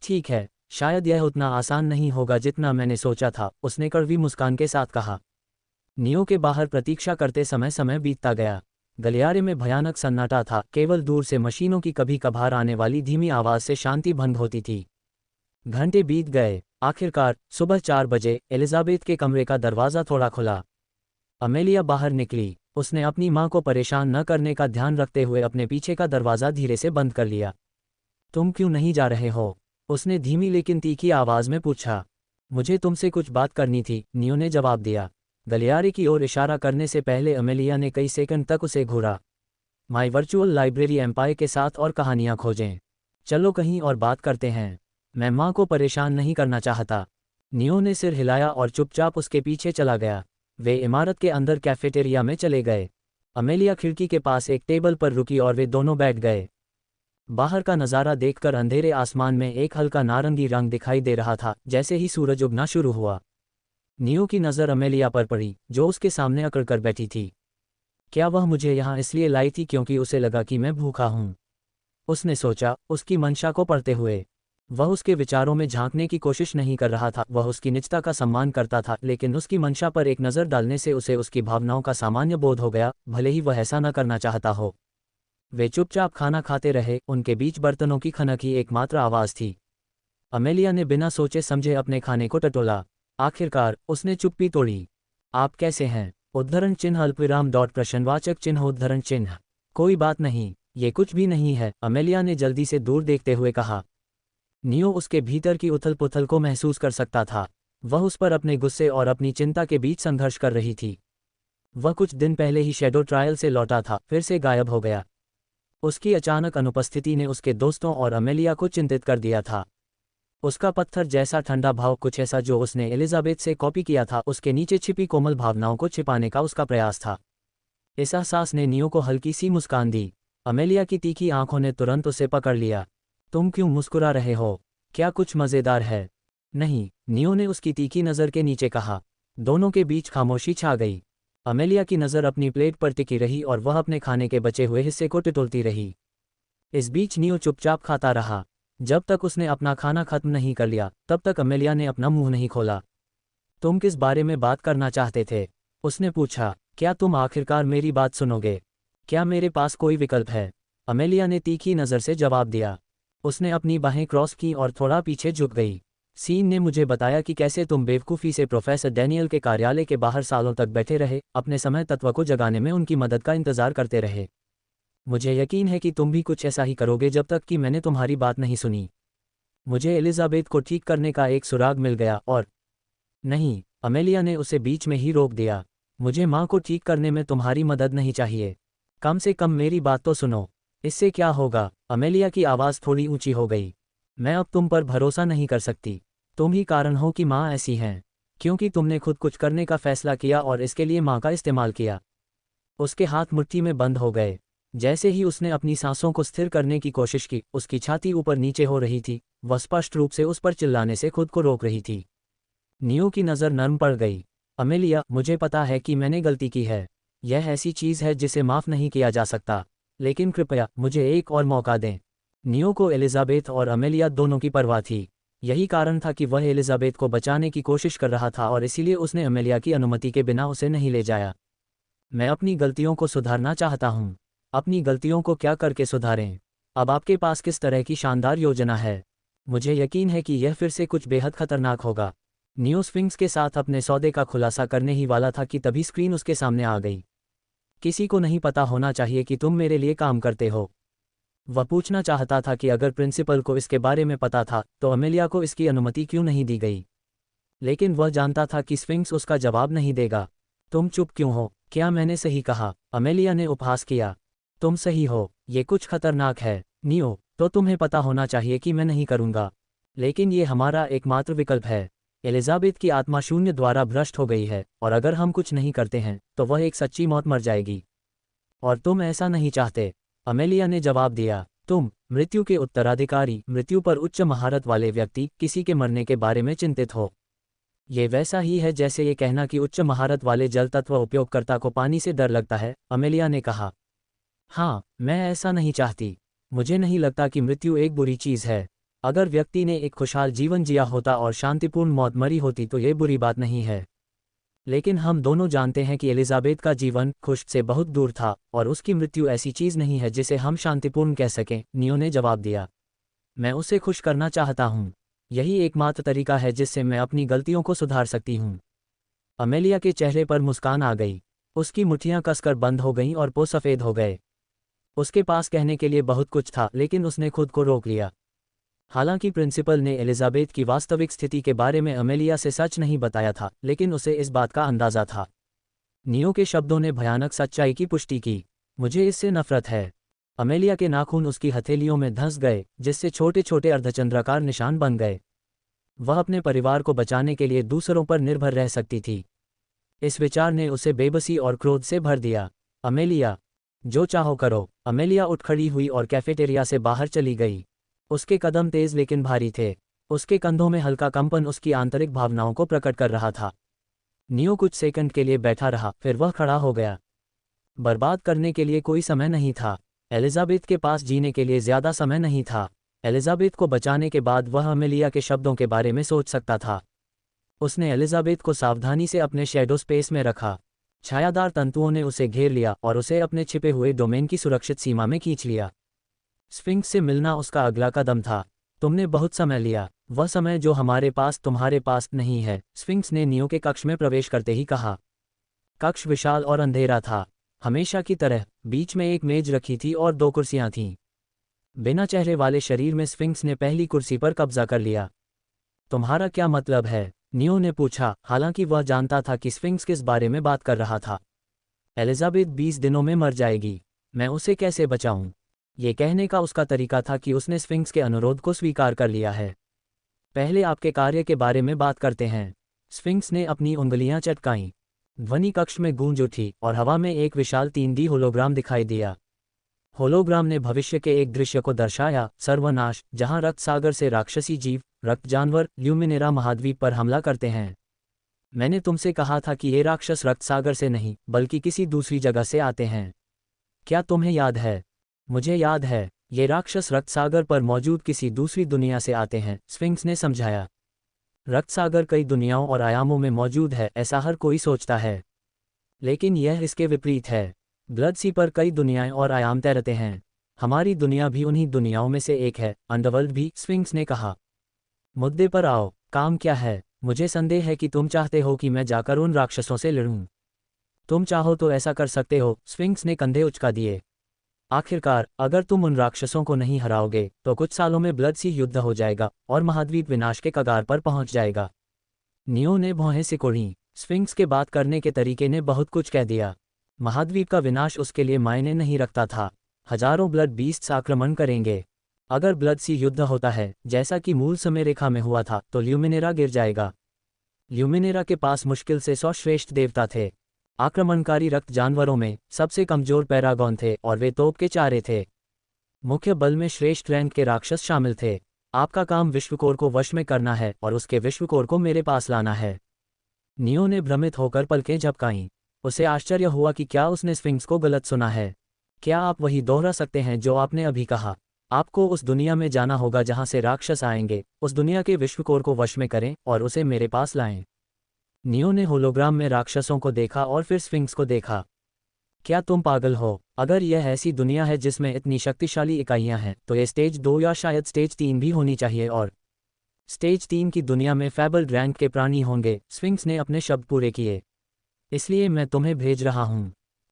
ठीक है, शायद यह उतना आसान नहीं होगा जितना मैंने सोचा था, उसने कड़वी मुस्कान के साथ कहा। नियो के बाहर प्रतीक्षा करते समय समय बीतता गया। गलियारे में भयानक सन्नाटा था। केवल दूर से मशीनों की कभी कभार आने वाली धीमी आवाज से शांति भंग होती थी। घंटे बीत गए। आखिरकार सुबह 4 बजे एलिजाबेथ के कमरे का दरवाज़ा थोड़ा खुला। अमेलिया बाहर निकली। उसने अपनी मां को परेशान न करने का ध्यान रखते हुए अपने पीछे का दरवाज़ा धीरे से बंद कर लिया। तुम क्यों नहीं जा रहे हो? उसने धीमी लेकिन तीखी आवाज़ में पूछा। मुझे तुमसे कुछ बात करनी थी, नियो ने जवाब दिया। गलियारे की ओर इशारा करने से पहले अमेलिया ने कई सेकंड तक उसे घूरा। माई वर्चुअल लाइब्रेरी एम्पायर के साथ और कहानियां खोजें। चलो कहीं और बात करते हैं। मैं मां को परेशान नहीं करना चाहता। नियो ने सिर हिलाया और चुपचाप उसके पीछे चला गया। वे इमारत के अंदर कैफेटेरिया में चले गए। अमेलिया खिड़की के पास एक टेबल पर रुकी और वे दोनों बैठ गए। बाहर का नज़ारा देखकर अंधेरे आसमान में एक हल्का नारंगी रंग दिखाई दे रहा था जैसे ही सूरज उगना शुरू हुआ। नियो की नज़र अमेलिया पर पड़ी, जो उसके सामने अकड़ कर बैठी थी। क्या वह मुझे यहाँ इसलिए लाई थी क्योंकि उसे लगा कि मैं भूखा हूँ? उसने सोचा, उसकी मंशा को पढ़ते हुए। वह उसके विचारों में झांकने की कोशिश नहीं कर रहा था, वह उसकी निजता का सम्मान करता था, लेकिन उसकी मंशा पर एक नज़र डालने से उसे उसकी भावनाओं का सामान्य बोध हो गया, भले ही वह ऐसा न करना चाहता हो। वे चुपचाप खाना खाते रहे, उनके बीच बर्तनों की खनक ही एकमात्र आवाज़ थी। अमेलिया ने बिना सोचे समझे अपने खाने को टटोला। आखिरकार उसने चुप्पी तोड़ी। आप कैसे हैं? उद्धरण चिन्ह अल्पविराम डॉट प्रश्नवाचक चिन्ह उद्धरण चिन्ह। कोई बात नहीं, ये कुछ भी नहीं है, अमेलिया ने जल्दी से दूर देखते हुए कहा। नियो उसके भीतर की उथल पुथल को महसूस कर सकता था। वह उस पर अपने गुस्से और अपनी चिंता के बीच संघर्ष कर रही थी। वह कुछ दिन पहले ही शैडो ट्रायल से लौटा था, फिर से गायब हो गया। उसकी अचानक अनुपस्थिति ने उसके दोस्तों और अमेलिया को चिंतित कर दिया था। उसका पत्थर जैसा ठंडा भाव, कुछ ऐसा जो उसने एलिजाबेथ से कॉपी किया था, उसके नीचे छिपी कोमल भावनाओं को छिपाने का उसका प्रयास था। इस एहसास ने नियो को हल्की सी मुस्कान दी। अमेलिया की तीखी आंखों ने तुरंत उसे पकड़ लिया। तुम क्यों मुस्कुरा रहे हो? क्या कुछ मज़ेदार है? नहीं, नियो ने उसकी तीखी नज़र के नीचे कहा। दोनों के बीच खामोशी छा गई। अमेलिया की नज़र अपनी प्लेट पर टिकी रही और वह अपने खाने के बचे हुए हिस्से को टिटोलती रही। इस बीच नियो चुपचाप खाता रहा। जब तक उसने अपना खाना खत्म नहीं कर लिया, तब तक अमेलिया ने अपना मुंह नहीं खोला। तुम किस बारे में बात करना चाहते थे? उसने पूछा। क्या तुम आखिरकार मेरी बात सुनोगे? क्या मेरे पास कोई विकल्प है? अमेलिया ने तीखी नज़र से जवाब दिया। उसने अपनी बाहें क्रॉस की और थोड़ा पीछे झुक गई। सीन ने मुझे बताया कि कैसे तुम बेवकूफ़ी से प्रोफेसर डैनियल के कार्यालय के बाहर सालों तक बैठे रहे, अपने समय तत्व को जगाने में उनकी मदद का इंतज़ार करते रहे। मुझे यकीन है कि तुम भी कुछ ऐसा ही करोगे जब तक कि मैंने तुम्हारी बात नहीं सुनी। मुझे एलिजाबेथ को ठीक करने का एक सुराग मिल गया और नहीं, अमेलिया ने उसे बीच में ही रोक दिया। मुझे माँ को ठीक करने में तुम्हारी मदद नहीं चाहिए। कम से कम मेरी बात तो सुनो। इससे क्या होगा? अमेलिया की आवाज़ थोड़ी ऊंची हो गई। मैं अब तुम पर भरोसा नहीं कर सकती। तुम ही कारण हो कि माँ ऐसी हैं, क्योंकि तुमने खुद कुछ करने का फैसला किया और इसके लिए माँ का इस्तेमाल किया। उसके हाथ मुट्ठी में बंद हो गए। जैसे ही उसने अपनी सांसों को स्थिर करने की कोशिश की, उसकी छाती ऊपर नीचे हो रही थी। वह स्पष्ट रूप से उस पर चिल्लाने से खुद को रोक रही थी। नियो की नज़र नर्म पड़ गई। अमेलिया, मुझे पता है कि मैंने गलती की है। यह ऐसी चीज़ है जिसे माफ़ नहीं किया जा सकता, लेकिन कृपया मुझे एक और मौका दें। नियो को एलिजाबेथ और अमेलिया दोनों की परवाह थी। यही कारण था कि वह एलिजाबेथ को बचाने की कोशिश कर रहा था और इसीलिए उसने अमेलिया की अनुमति के बिना उसे नहीं ले जाया। मैं अपनी गलतियों को सुधारना चाहता हूँ। अपनी गलतियों को क्या करके सुधारें? अब आपके पास किस तरह की शानदार योजना है? मुझे यकीन है कि यह फिर से कुछ बेहद खतरनाक होगा। नियो स्फिंक्स के साथ अपने सौदे का खुलासा करने ही वाला था कि तभी स्क्रीन उसके सामने आ गई। किसी को नहीं पता होना चाहिए कि तुम मेरे लिए काम करते हो। वह पूछना चाहता था कि अगर प्रिंसिपल को इसके बारे में पता था तो अमेलिया को इसकी अनुमति क्यों नहीं दी गई, लेकिन वह जानता था कि स्फिंक्स उसका जवाब नहीं देगा। तुम चुप क्यों हो? क्या मैंने सही कहा? अमेलिया ने उपहास किया। तुम सही हो, ये कुछ खतरनाक है। नियो, तो तुम्हें पता होना चाहिए कि मैं नहीं करूँगा, लेकिन ये हमारा एकमात्र विकल्प है। एलिजाबेथ की आत्मा शून्य द्वारा भ्रष्ट हो गई है और अगर हम कुछ नहीं करते हैं तो वह एक सच्ची मौत मर जाएगी, और तुम ऐसा नहीं चाहते। अमेलिया ने जवाब दिया। तुम मृत्यु के उत्तराधिकारी, मृत्यु पर उच्च महारत वाले व्यक्ति, किसी के मरने के बारे में चिंतित हो। ये वैसा ही है जैसे ये कहना कि उच्च महारत वाले जल तत्व उपयोगकर्ता को पानी से डर लगता है, अमेलिया ने कहा। हाँ, मैं ऐसा नहीं चाहती। मुझे नहीं लगता कि मृत्यु एक बुरी चीज़ है। अगर व्यक्ति ने एक खुशहाल जीवन जिया होता और शांतिपूर्ण मौत मरी होती तो ये बुरी बात नहीं है। लेकिन हम दोनों जानते हैं कि एलिजाबेथ का जीवन खुश से बहुत दूर था और उसकी मृत्यु ऐसी चीज़ नहीं है जिसे हम शांतिपूर्ण कह सकें, नियो ने जवाब दिया। मैं उसे खुश करना चाहता हूँ। यही एकमात्र तरीका है जिससे मैं अपनी गलतियों को सुधार सकती हूँ। अमेलिया के चेहरे पर मुस्कान आ गई। उसकी मुट्ठियाँ कसकर बंद हो गईं और पो सफ़ेद हो गए। उसके पास कहने के लिए बहुत कुछ था, लेकिन उसने खुद को रोक लिया। हालांकि प्रिंसिपल ने एलिजाबेथ की वास्तविक स्थिति के बारे में अमेलिया से सच नहीं बताया था, लेकिन उसे इस बात का अंदाज़ा था। नियो के शब्दों ने भयानक सच्चाई की पुष्टि की। मुझे इससे नफरत है। अमेलिया के नाखून उसकी हथेलियों में धंस गए, जिससे छोटे छोटे अर्धचंद्राकार निशान बन गए। वह अपने परिवार को बचाने के लिए दूसरों पर निर्भर रह सकती थी। इस विचार ने उसे बेबसी और क्रोध से भर दिया। अमेलिया, जो चाहो करो। अमेलिया उठ खड़ी हुई और कैफेटेरिया से बाहर चली गई। उसके कदम तेज लेकिन भारी थे। उसके कंधों में हल्का कंपन उसकी आंतरिक भावनाओं को प्रकट कर रहा था। नियो कुछ सेकंड के लिए बैठा रहा, फिर वह खड़ा हो गया। बर्बाद करने के लिए कोई समय नहीं था। एलिजाबेथ के पास जीने के लिए ज्यादा समय नहीं था। एलिजाबेथ को बचाने के बाद वह अमेलिया के शब्दों के बारे में सोच सकता था। उसने एलिजाबेथ को सावधानी से अपने शैडो स्पेस में रखा। छायादार तंतुओं ने उसे घेर लिया और उसे अपने छिपे हुए डोमेन की सुरक्षित सीमा में खींच लिया। स्फिंक्स से मिलना उसका अगला कदम था। तुमने बहुत समय लिया, वह समय जो हमारे पास तुम्हारे पास नहीं है, स्फिंक्स ने नियो के कक्ष में प्रवेश करते ही कहा। कक्ष विशाल और अंधेरा था। हमेशा की तरह बीच में एक मेज रखी थी और 2 कुर्सियां थीं। बिना चेहरे वाले शरीर में स्फिंक्स ने पहली कुर्सी पर कब्जा कर लिया। तुम्हारा क्या मतलब है? नियो ने पूछा, हालांकि वह जानता था कि स्फिंक्स किस बारे में बात कर रहा था। एलिजाबेथ 20 दिनों में मर जाएगी। मैं उसे कैसे बचाऊं? ये कहने का उसका तरीका था कि उसने स्फिंक्स के अनुरोध को स्वीकार कर लिया है। पहले आपके कार्य के बारे में बात करते हैं। स्फिंक्स ने अपनी उंगलियां चटकाईं। ध्वनि कक्ष में गूंज उठी और हवा में एक विशाल 3D होलोग्राम दिखाई दिया। होलोग्राम ने भविष्य के एक दृश्य को दर्शाया, सर्वनाश, जहां रक्त सागर से राक्षसी जीव, रक्त जानवर, ल्यूमिनेरा महाद्वीप पर हमला करते हैं। मैंने तुमसे कहा था कि ये राक्षस रक्त सागर से नहीं बल्कि किसी दूसरी जगह से आते हैं। क्या तुम्हें याद है? मुझे याद है, ये राक्षस रक्त सागर पर मौजूद किसी दूसरी दुनिया से आते हैं, स्फिंक्स ने समझाया। रक्त सागर कई दुनियाओं और आयामों में मौजूद है, ऐसा हर कोई सोचता है। लेकिन यह इसके विपरीत है। ब्लड सी पर कई दुनियाएं और आयाम तैरते हैं। हमारी दुनिया भी उन्हीं दुनियाओं में से एक है, अंडरवर्ल्ड भी, स्फिंक्स ने कहा। मुद्दे पर आओ, काम क्या है? मुझे संदेह है कि तुम चाहते हो कि मैं जाकर उन राक्षसों से लड़ूं। तुम चाहो तो ऐसा कर सकते हो, स्फिंक्स ने कंधे उचका दिए। आखिरकार, अगर तुम उन राक्षसों को नहीं हराओगे तो कुछ सालों में ब्लड सी युद्ध हो जाएगा और महाद्वीप विनाश के कगार पर पहुंच जाएगा। नियो ने भौहें सिकोड़ी। स्फिंक्स के बात करने के तरीके ने बहुत कुछ कह दिया। महाद्वीप का विनाश उसके लिए मायने नहीं रखता था। हजारों ब्लड बीस्ट्स आक्रमण करेंगे। अगर ब्लड सी युद्ध होता है, जैसा कि मूल समय रेखा में हुआ था, तो ल्यूमिनेरा गिर जाएगा। ल्यूमिनेरा के पास मुश्किल से 100 श्रेष्ठ देवता थे। आक्रमणकारी रक्त जानवरों में सबसे कमजोर पैरागॉन थे और वे तोप के चारे थे। मुख्य बल में श्रेष्ठ रैंक के राक्षस शामिल थे। आपका काम विश्वकोर को वश में करना है और उसके विश्वकोर को मेरे पास लाना है। नियो ने भ्रमित होकर पलकें झपकाईं। उसे आश्चर्य हुआ कि क्या उसने स्फिंक्स को गलत सुना है। क्या आप वही दोहरा सकते हैं जो आपने अभी कहा? आपको उस दुनिया में जाना होगा जहां से राक्षस आएंगे, उस दुनिया के विश्वकोर को वश में करें और उसे मेरे पास लाएं। नियो ने होलोग्राम में राक्षसों को देखा और फिर स्फिंक्स को देखा। क्या तुम पागल हो? अगर यह ऐसी दुनिया है जिसमें इतनी शक्तिशाली इकाइयां हैं, तो ये स्टेज 2 या शायद स्टेज 3 भी होनी चाहिए, और स्टेज 3 की दुनिया में फैबल्ड रैंक के प्राणी होंगे। स्फिंक्स ने अपने शब्द पूरे किए। इसलिए मैं तुम्हें भेज रहा हूं।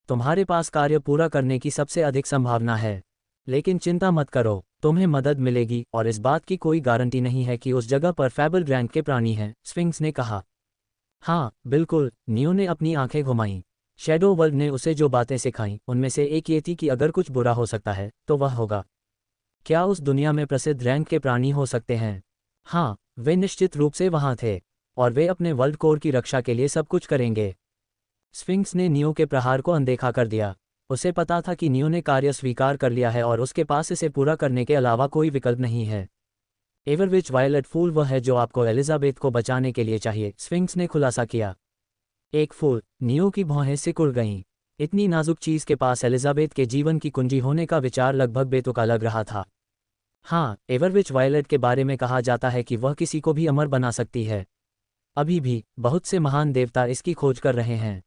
तुम्हारे पास कार्य पूरा करने की सबसे अधिक संभावना है। लेकिन चिंता मत करो, तुम्हें मदद मिलेगी और इस बात की कोई गारंटी नहीं है कि उस जगह पर फैबल्ड रैंक के प्राणी हैं, स्फिंक्स ने कहा। हाँ बिल्कुल, नियो ने अपनी आंखें घुमाईं। शैडो वर्ल्ड ने उसे जो बातें सिखाईं, उनमें से एक ये थी कि अगर कुछ बुरा हो सकता है तो वह होगा। क्या उस दुनिया में प्रसिद्ध रैंक के प्राणी हो सकते हैं? हाँ, वे निश्चित रूप से वहां थे, और वे अपने वर्ल्ड कोर की रक्षा के लिए सब कुछ करेंगे। स्फिंक्स ने नियो के प्रहार को अनदेखा कर दिया। उसे पता था कि नियो ने कार्य स्वीकार कर लिया है और उसके पास इसे पूरा करने के अलावा कोई विकल्प नहीं है। एवरविच वायलेट फूल वह है जो आपको एलिजाबेथ को बचाने के लिए चाहिए, स्फिंक्स ने खुलासा किया। एक फूल। नियो की भौहें सिकुड़ गईं। इतनी नाजुक चीज के पास एलिजाबेथ के जीवन की कुंजी होने का विचार लगभग बेतुका लग रहा था। हाँ, एवरविच वायलेट के बारे में कहा जाता है कि वह किसी को भी अमर बना सकती है। अभी भी बहुत से महान देवता इसकी खोज कर रहे हैं।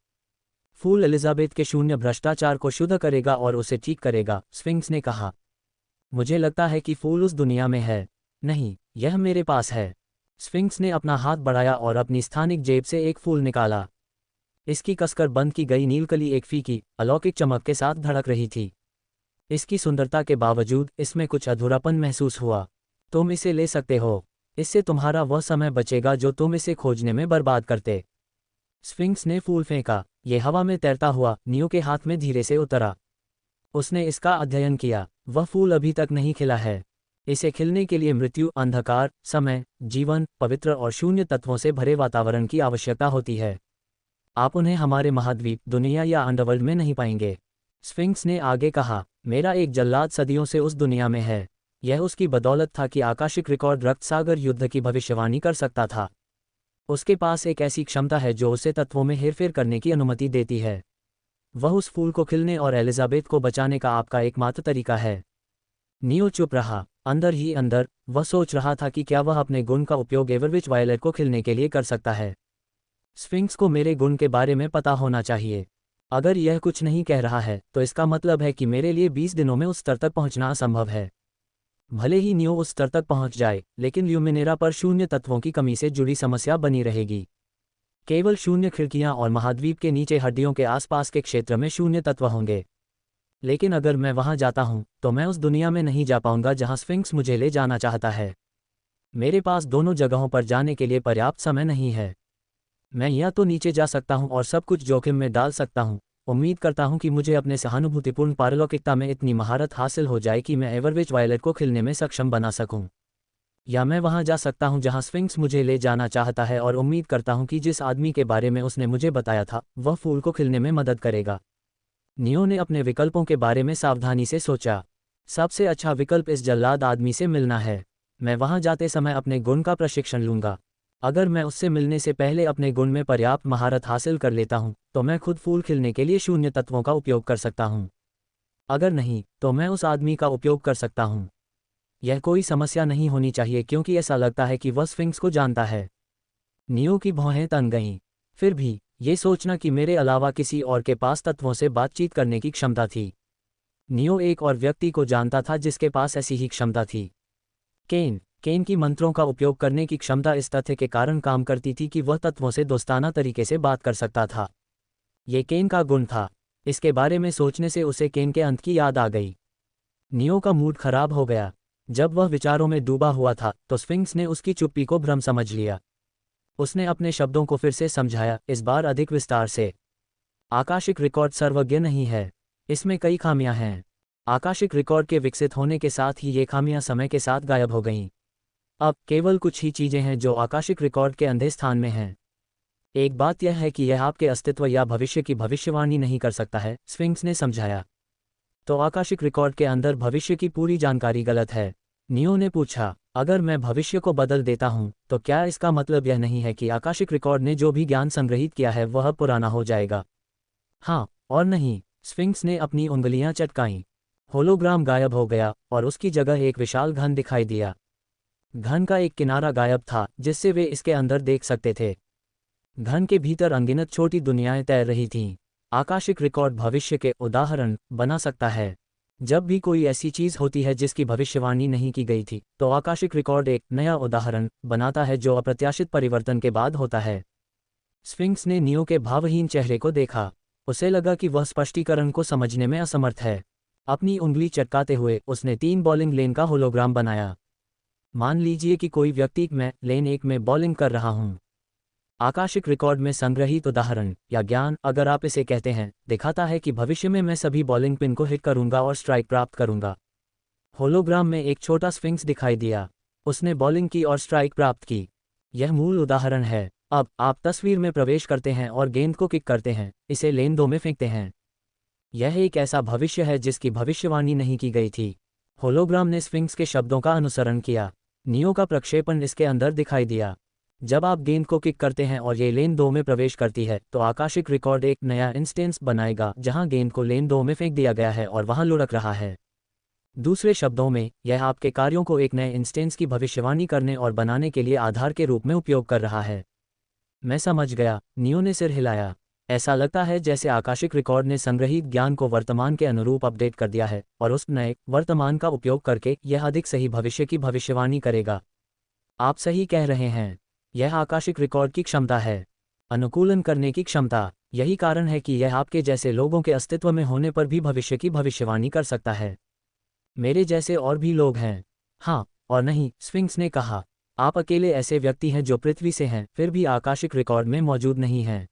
फूल एलिजाबेथ के शून्य भ्रष्टाचार को शुद्ध करेगा और उसे ठीक करेगा, स्फिंक्स ने कहा। मुझे लगता है कि फूल उस दुनिया में है। नहीं, यह मेरे पास है। स्फिंक्स ने अपना हाथ बढ़ाया और अपनी स्थानिक जेब से एक फूल निकाला। इसकी कसकर बंद की गई नीलकली एक फीकी, अलौकिक चमक के साथ धड़क रही थी। इसकी सुंदरता के बावजूद इसमें कुछ अधूरापन महसूस हुआ। तुम इसे ले सकते हो। इससे तुम्हारा वह समय बचेगा जो तुम इसे खोजने में बर्बाद करते। स्फिंक्स ने फूल फेंका। ये हवा में तैरता हुआ नियो के हाथ में धीरे से उतरा। उसने इसका अध्ययन किया। वह फूल अभी तक नहीं खिला है। इसे खिलने के लिए मृत्यु, अंधकार, समय, जीवन, पवित्र और शून्य तत्वों से भरे वातावरण की आवश्यकता होती है। आप उन्हें हमारे महाद्वीप, दुनिया या अंडरवर्ल्ड में नहीं पाएंगे। स्फिंक्स ने आगे कहा, मेरा एक जल्लाद सदियों से उस दुनिया में है। यह उसकी बदौलत था कि आकाशिक रिकॉर्ड रक्त सागर युद्ध की भविष्यवाणी कर सकता था। उसके पास एक ऐसी क्षमता है जो उसे तत्वों में हेरफेर करने की अनुमति देती है। वह उस फूल को खिलने और एलिजाबेथ को बचाने का आपका एकमात्र तरीका है। नियो चुप रहा। अंदर ही अंदर वह सोच रहा था कि क्या वह अपने गुण का उपयोग एवरविच वायलेट को खिलने के लिए कर सकता है। स्फिंक्स को मेरे गुण के बारे में पता होना चाहिए। अगर यह कुछ नहीं कह रहा है तो इसका मतलब है कि मेरे लिए 20 दिनों में उस स्तर तक पहुंचना असंभव है। भले ही नियो उस स्तर तक पहुंच जाए, लेकिन ल्यूमिनेरा पर शून्य तत्वों की कमी से जुड़ी समस्या बनी रहेगी। केवल शून्य खिड़कियां और महाद्वीप के नीचे हड्डियों के आसपास के क्षेत्र में शून्य तत्व होंगे। लेकिन अगर मैं वहां जाता हूं तो मैं उस दुनिया में नहीं जा पाऊंगा जहां स्फिंक्स मुझे ले जाना चाहता है। मेरे पास दोनों जगहों पर जाने के लिए पर्याप्त समय नहीं है। मैं या तो नीचे जा सकता हूं और सब कुछ जोखिम में डाल सकता हूं। उम्मीद करता हूं कि मुझे अपने सहानुभूतिपूर्ण पारलौकिकता में इतनी महारत हासिल हो जाए कि मैं एवरविच वायलेट को खिलने में सक्षम बना सकूं। या मैं वहां जा सकता हूं जहां स्फिंक्स मुझे ले जाना चाहता है और उम्मीद करता हूं कि जिस आदमी के बारे में उसने मुझे बताया था वह फूल को खिलने में मदद करेगा। नियो ने अपने विकल्पों के बारे में सावधानी से सोचा। सबसे अच्छा विकल्प इस जल्लाद आदमी से मिलना है। मैं वहां जाते समय अपने गुण का प्रशिक्षण लूंगा। अगर मैं उससे मिलने से पहले अपने गुण में पर्याप्त महारत हासिल कर लेता हूं तो मैं खुद फूल खिलने के लिए शून्य तत्वों का उपयोग कर सकता हूं। अगर नहीं तो मैं उस आदमी का उपयोग कर सकता हूं। यह कोई समस्या नहीं होनी चाहिए क्योंकि ऐसा लगता है कि वह स्फिंक्स को जानता है। नियो की भौहें तन गईं। फिर भी ये सोचना कि मेरे अलावा किसी और के पास तत्वों से बातचीत करने की क्षमता थी। नियो एक और व्यक्ति को जानता था जिसके पास ऐसी ही क्षमता थी। केन की मंत्रों का उपयोग करने की क्षमता इस तथ्य के कारण काम करती थी कि वह तत्वों से दोस्ताना तरीके से बात कर सकता था। ये केन का गुण था। इसके बारे में सोचने से उसे केन के अंत की याद आ गई। नियो का मूड खराब हो गया। जब वह विचारों में डूबा हुआ था तो स्फिंक्स ने उसकी चुप्पी को भ्रम समझ लिया। उसने अपने शब्दों को फिर से समझाया, इस बार अधिक विस्तार से। आकाशिक रिकॉर्ड सर्वज्ञ नहीं है। इसमें कई खामियां हैं। आकाशिक रिकॉर्ड के विकसित होने के साथ ही ये खामियां समय के साथ गायब हो गईं। अब केवल कुछ ही चीजें हैं जो आकाशिक रिकॉर्ड के अंधे स्थान में हैं। एक बात यह है कि यह आपके अस्तित्व या भविष्य की भविष्यवाणी नहीं कर सकता है, स्फिंक्स ने समझाया। तो आकाशिक रिकॉर्ड के अंदर भविष्य की पूरी जानकारी गलत है? नियो ने पूछा। अगर मैं भविष्य को बदल देता हूं तो क्या इसका मतलब यह नहीं है कि आकाशिक रिकॉर्ड ने जो भी ज्ञान संग्रहित किया है वह पुराना हो जाएगा? हाँ और नहीं, स्फिंक्स ने अपनी उंगलियां चटकाईं। होलोग्राम गायब हो गया और उसकी जगह एक विशाल घन दिखाई दिया। घन का एक किनारा गायब था जिससे वे इसके अंदर देख सकते थे। घन के भीतर अनगिनत छोटी दुनियाएं तैर रही थीं। आकाशिक रिकॉर्ड भविष्य के उदाहरण बना सकता है। जब भी कोई ऐसी चीज होती है जिसकी भविष्यवाणी नहीं की गई थी तो आकाशिक रिकॉर्ड एक नया उदाहरण बनाता है जो अप्रत्याशित परिवर्तन के बाद होता है। स्फिंक्स ने नियो के भावहीन चेहरे को देखा। उसे लगा कि वह स्पष्टीकरण को समझने में असमर्थ है। अपनी उंगली चटकाते हुए उसने 3 बॉलिंग लेन का होलोग्राम बनाया। मान लीजिए कि कोई व्यक्ति मैं लेन 1 में बॉलिंग कर रहा हूं। आकाशिक रिकॉर्ड में संग्रहित उदाहरण या ज्ञान, अगर आप इसे कहते हैं, दिखाता है कि भविष्य में मैं सभी बॉलिंग पिन को हिट करूंगा और स्ट्राइक प्राप्त करूंगा। होलोग्राम में एक छोटा स्फिंक्स दिखाई दिया। उसने बॉलिंग की और स्ट्राइक प्राप्त की। यह मूल उदाहरण है। अब आप तस्वीर में प्रवेश करते हैं और गेंद को किक करते हैं, इसे लेन 2 में फेंकते हैं। यह एक ऐसा भविष्य है जिसकी भविष्यवाणी नहीं की गई थी। होलोग्राम ने स्फिंक्स के शब्दों का अनुसरण किया। नियो का प्रक्षेपण इसके अंदर दिखाई दिया। जब आप गेंद को किक करते हैं और ये लेन 2 में प्रवेश करती है तो आकाशिक रिकॉर्ड एक नया इंस्टेंस बनाएगा जहां गेंद को लेन 2 में फेंक दिया गया है और वहां लुढ़क रहा है। दूसरे शब्दों में, यह आपके कार्यों को एक नए इंस्टेंस की भविष्यवाणी करने और बनाने के लिए आधार के रूप में उपयोग कर रहा है। मैं समझ गया, नियो ने सिर हिलाया। ऐसा लगता है जैसे आकाशिक रिकॉर्ड ने संग्रहित ज्ञान को वर्तमान के अनुरूप अपडेट कर दिया है और उस नए वर्तमान का उपयोग करके यह अधिक सही भविष्य की भविष्यवाणी करेगा। आप सही कह रहे हैं। यह आकाशिक रिकॉर्ड की क्षमता है। अनुकूलन करने की क्षमता। यही कारण है कि यह आपके जैसे लोगों के अस्तित्व में होने पर भी भविष्य की भविष्यवाणी कर सकता है। मेरे जैसे और भी लोग हैं। हाँ और नहीं, स्फिंक्स ने कहा। आप अकेले ऐसे व्यक्ति हैं जो पृथ्वी से हैं फिर भी आकाशिक रिकॉर्ड में मौजूद नहीं हैं।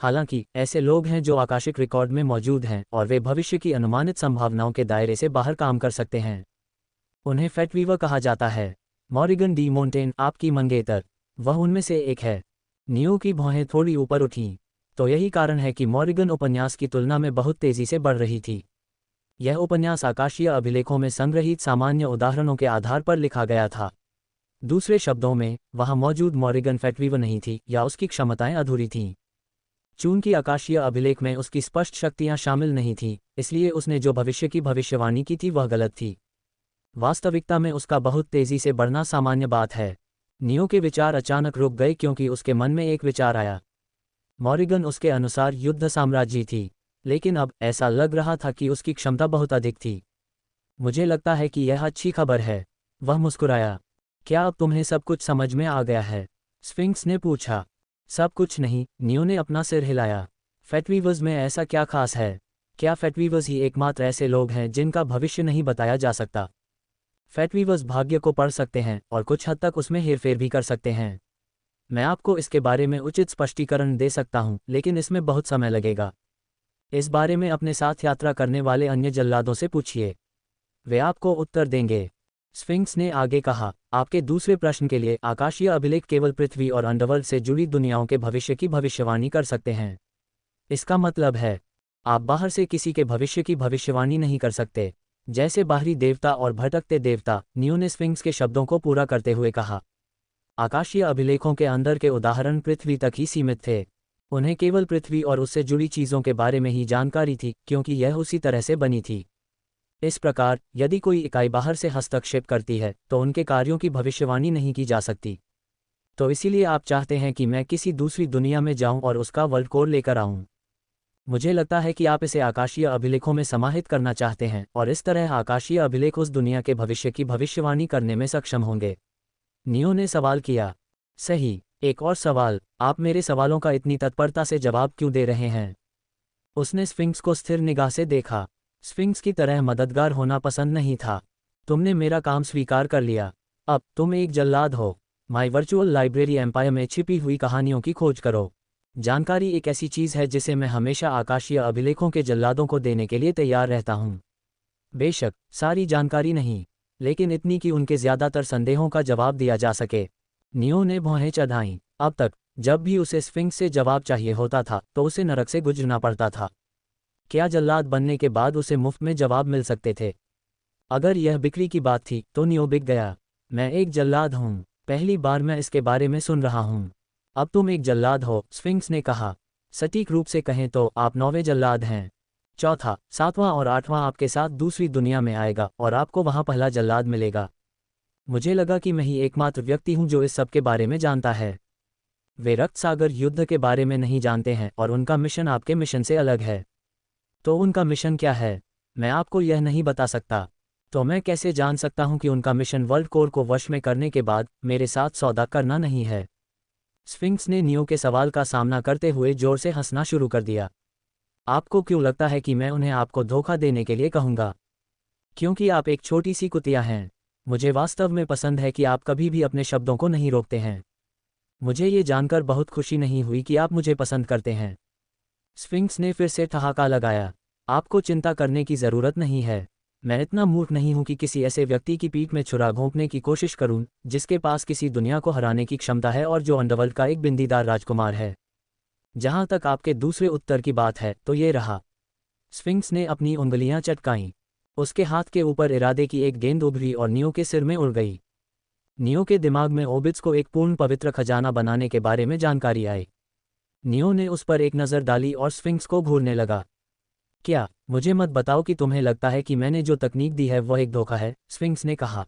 हालांकि ऐसे लोग हैं जो आकाशिक रिकॉर्ड में मौजूद हैं और वे भविष्य की अनुमानित संभावनाओं के दायरे से बाहर काम कर सकते हैं। उन्हें फैटवीवर कहा जाता है। मॉरिगन डी मोंटेन आपकी मंगेतर, वह उनमें से एक है। नियो की भौहें थोड़ी ऊपर उठीं। तो यही कारण है कि मॉरिगन उपन्यास की तुलना में बहुत तेजी से बढ़ रही थी। यह उपन्यास आकाशीय अभिलेखों में संग्रहीत सामान्य उदाहरणों के आधार पर लिखा गया था। दूसरे शब्दों में, वहां मौजूद मॉरिगन फैक्टवीव नहीं थी या उसकी क्षमताएं अधूरी थीं। चूंकि आकाशीय अभिलेख में उसकी स्पष्ट शक्तियां शामिल नहीं थीं, इसलिए उसने जो भविष्य की भविष्यवाणी की थी वह गलत थी। वास्तविकता में उसका बहुत तेजी से बढ़ना सामान्य बात है। नियो के विचार अचानक रुक गए क्योंकि उसके मन में एक विचार आया। मॉरिगन उसके अनुसार युद्ध साम्राज्य थी, लेकिन अब ऐसा लग रहा था कि उसकी क्षमता बहुत अधिक थी। मुझे लगता है कि यह अच्छी खबर है। वह मुस्कुराया। क्या अब तुम्हें सब कुछ समझ में आ गया है? स्फिंक्स ने पूछा। सब कुछ नहीं, नियो ने अपना सिर हिलाया। फैटवीवर्स में ऐसा क्या खास है? क्या फैटवीवर्स ही एकमात्र ऐसे लोग हैं जिनका भविष्य नहीं बताया जा सकता? फैटवीवर्स भाग्य को पढ़ सकते हैं और कुछ हद तक उसमें हेरफेर भी कर सकते हैं। मैं आपको इसके बारे में उचित स्पष्टीकरण दे सकता हूं, लेकिन इसमें बहुत समय लगेगा। इस बारे में अपने साथ यात्रा करने वाले अन्य जल्लादों से पूछिए, वे आपको उत्तर देंगे। स्फिंक्स ने आगे कहा, आपके दूसरे प्रश्न के लिए आकाशीय अभिलेख केवल पृथ्वी और अंडरवर्ल्ड से जुड़ी दुनियाओं के भविष्य की भविष्यवाणी कर सकते हैं। इसका मतलब है, आप बाहर से किसी के भविष्य की भविष्यवाणी नहीं कर सकते, जैसे बाहरी देवता और भटकते देवता। नियो ने स्फिंक्स के शब्दों को पूरा करते हुए कहा। आकाशीय अभिलेखों के अंदर के उदाहरण पृथ्वी तक ही सीमित थे। उन्हें केवल पृथ्वी और उससे जुड़ी चीज़ों के बारे में ही जानकारी थी, क्योंकि यह उसी तरह से बनी थी। इस प्रकार, यदि कोई इकाई बाहर से हस्तक्षेप करती है तो उनके कार्यों की भविष्यवाणी नहीं की जा सकती। तो इसीलिए आप चाहते हैं कि मैं किसी दूसरी दुनिया में जाऊं और उसका वर्ल्ड कोड लेकर आऊं। मुझे लगता है कि आप इसे आकाशीय अभिलेखों में समाहित करना चाहते हैं और इस तरह आकाशीय अभिलेख उस दुनिया के भविष्य की भविष्यवाणी करने में सक्षम होंगे। नियो ने सवाल किया। सही, एक और सवाल, आप मेरे सवालों का इतनी तत्परता से जवाब क्यों दे रहे हैं? उसने स्फिंक्स को स्थिर निगाह से देखा। स्फिंक्स की तरह मददगार होना पसंद नहीं था। तुमने मेरा काम स्वीकार कर लिया। अब तुम एक जल्लाद हो। माई वर्चुअल लाइब्रेरी एम्पायर में छिपी हुई कहानियों की खोज करो। जानकारी एक ऐसी चीज़ है जिसे मैं हमेशा आकाशीय अभिलेखों के जल्लादों को देने के लिए तैयार रहता हूँ। बेशक सारी जानकारी नहीं, लेकिन इतनी कि उनके ज़्यादातर संदेहों का जवाब दिया जा सके। नियो ने भौहें चढ़ाईं। अब तक जब भी उसे स्फिंक्स से जवाब चाहिए होता था तो उसे नरक से गुजरना पड़ता था। क्या जल्लाद बनने के बाद उसे मुफ्त में जवाब मिल सकते थे? अगर यह बिक्री की बात थी तो नियो बिक गया। मैं एक जल्लाद हूँ, पहली बार मैं इसके बारे में सुन रहा हूँ। अब तुम एक जल्लाद हो, स्फिंक्स ने कहा। सटीक रूप से कहें तो आप 9वें जल्लाद हैं। चौथा, 7वां और 8वां आपके साथ दूसरी दुनिया में आएगा और आपको वहां पहला जल्लाद मिलेगा। मुझे लगा कि मैं ही एकमात्र व्यक्ति हूं जो इस सब के बारे में जानता है। वे रक्त सागर युद्ध के बारे में नहीं जानते हैं और उनका मिशन आपके मिशन से अलग है। तो उनका मिशन क्या है? मैं आपको यह नहीं बता सकता। तो मैं कैसे जान सकता हूं कि उनका मिशन वर्ल्ड कोर को वश में करने के बाद मेरे साथ सौदा करना नहीं है? स्फिंक्स ने नियो के सवाल का सामना करते हुए जोर से हंसना शुरू कर दिया। आपको क्यों लगता है कि मैं उन्हें आपको धोखा देने के लिए कहूँगा? क्योंकि आप एक छोटी सी कुतिया हैं। मुझे वास्तव में पसंद है कि आप कभी भी अपने शब्दों को नहीं रोकते हैं। मुझे ये जानकर बहुत खुशी नहीं हुई कि आप मुझे पसंद करते हैं। स्फिंक्स ने फिर से ठहाका लगाया। आपको चिंता करने की ज़रूरत नहीं है। मैं इतना मूर्ख नहीं हूं कि किसी ऐसे व्यक्ति की पीठ में छुरा घोंपने की कोशिश करूं जिसके पास किसी दुनिया को हराने की क्षमता है और जो अंडरवर्ल्ड का एक बिंदीदार राजकुमार है। जहां तक आपके दूसरे उत्तर की बात है तो ये रहा। स्फिंक्स ने अपनी उंगलियां चटकाईं। उसके हाथ के ऊपर इरादे की एक गेंद उभरी और नियो के सिर में उड़ गई। नियो के दिमाग में ओबिट्स को एक पूर्ण पवित्र खजाना बनाने के बारे में जानकारी आई। नियो ने उस पर एक नज़र डाली और स्फिंक्स को घूरने लगा। क्या, मुझे मत बताओ कि तुम्हें लगता है कि मैंने जो तकनीक दी है वह एक धोखा है, स्फिंक्स ने कहा।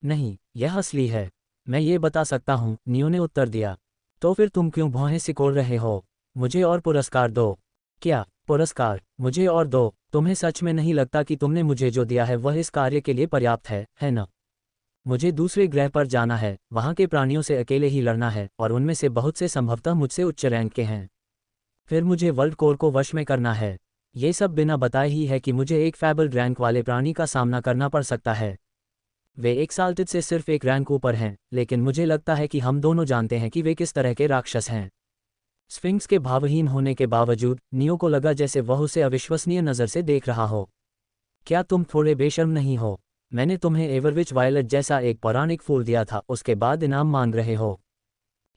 नहीं, यह असली है। मैं ये बता सकता हूँ, नियो ने उत्तर दिया। तो फिर तुम क्यों भौहें सिकोड़ रहे हो? मुझे और पुरस्कार दो। क्या पुरस्कार? मुझे और दो। तुम्हें सच में नहीं लगता कि तुमने मुझे जो दिया है वह इस कार्य के लिए पर्याप्त है ना? मुझे दूसरे ग्रह पर जाना है, वहाँ के प्राणियों से अकेले ही लड़ना है और उनमें से बहुत से संभवतः मुझसे उच्च रैंक के हैं। फिर मुझे वर्ल्ड कोर को वश में करना है। ये सब बिना बताए ही है कि मुझे एक फैबल्ड रैंक वाले प्राणी का सामना करना पड़ सकता है। वे एक साल्टिड से सिर्फ एक रैंक ऊपर हैं, लेकिन मुझे लगता है कि हम दोनों जानते हैं कि वे किस तरह के राक्षस हैं। स्फिंक्स के भावहीन होने के बावजूद नियो को लगा जैसे वह उसे अविश्वसनीय नज़र से देख रहा हो। क्या तुम थोड़े बेशर्म नहीं हो? मैंने तुम्हें एवरविच वायलेट जैसा एक पौराणिक फूल दिया था, उसके बाद इनाम मांग रहे हो।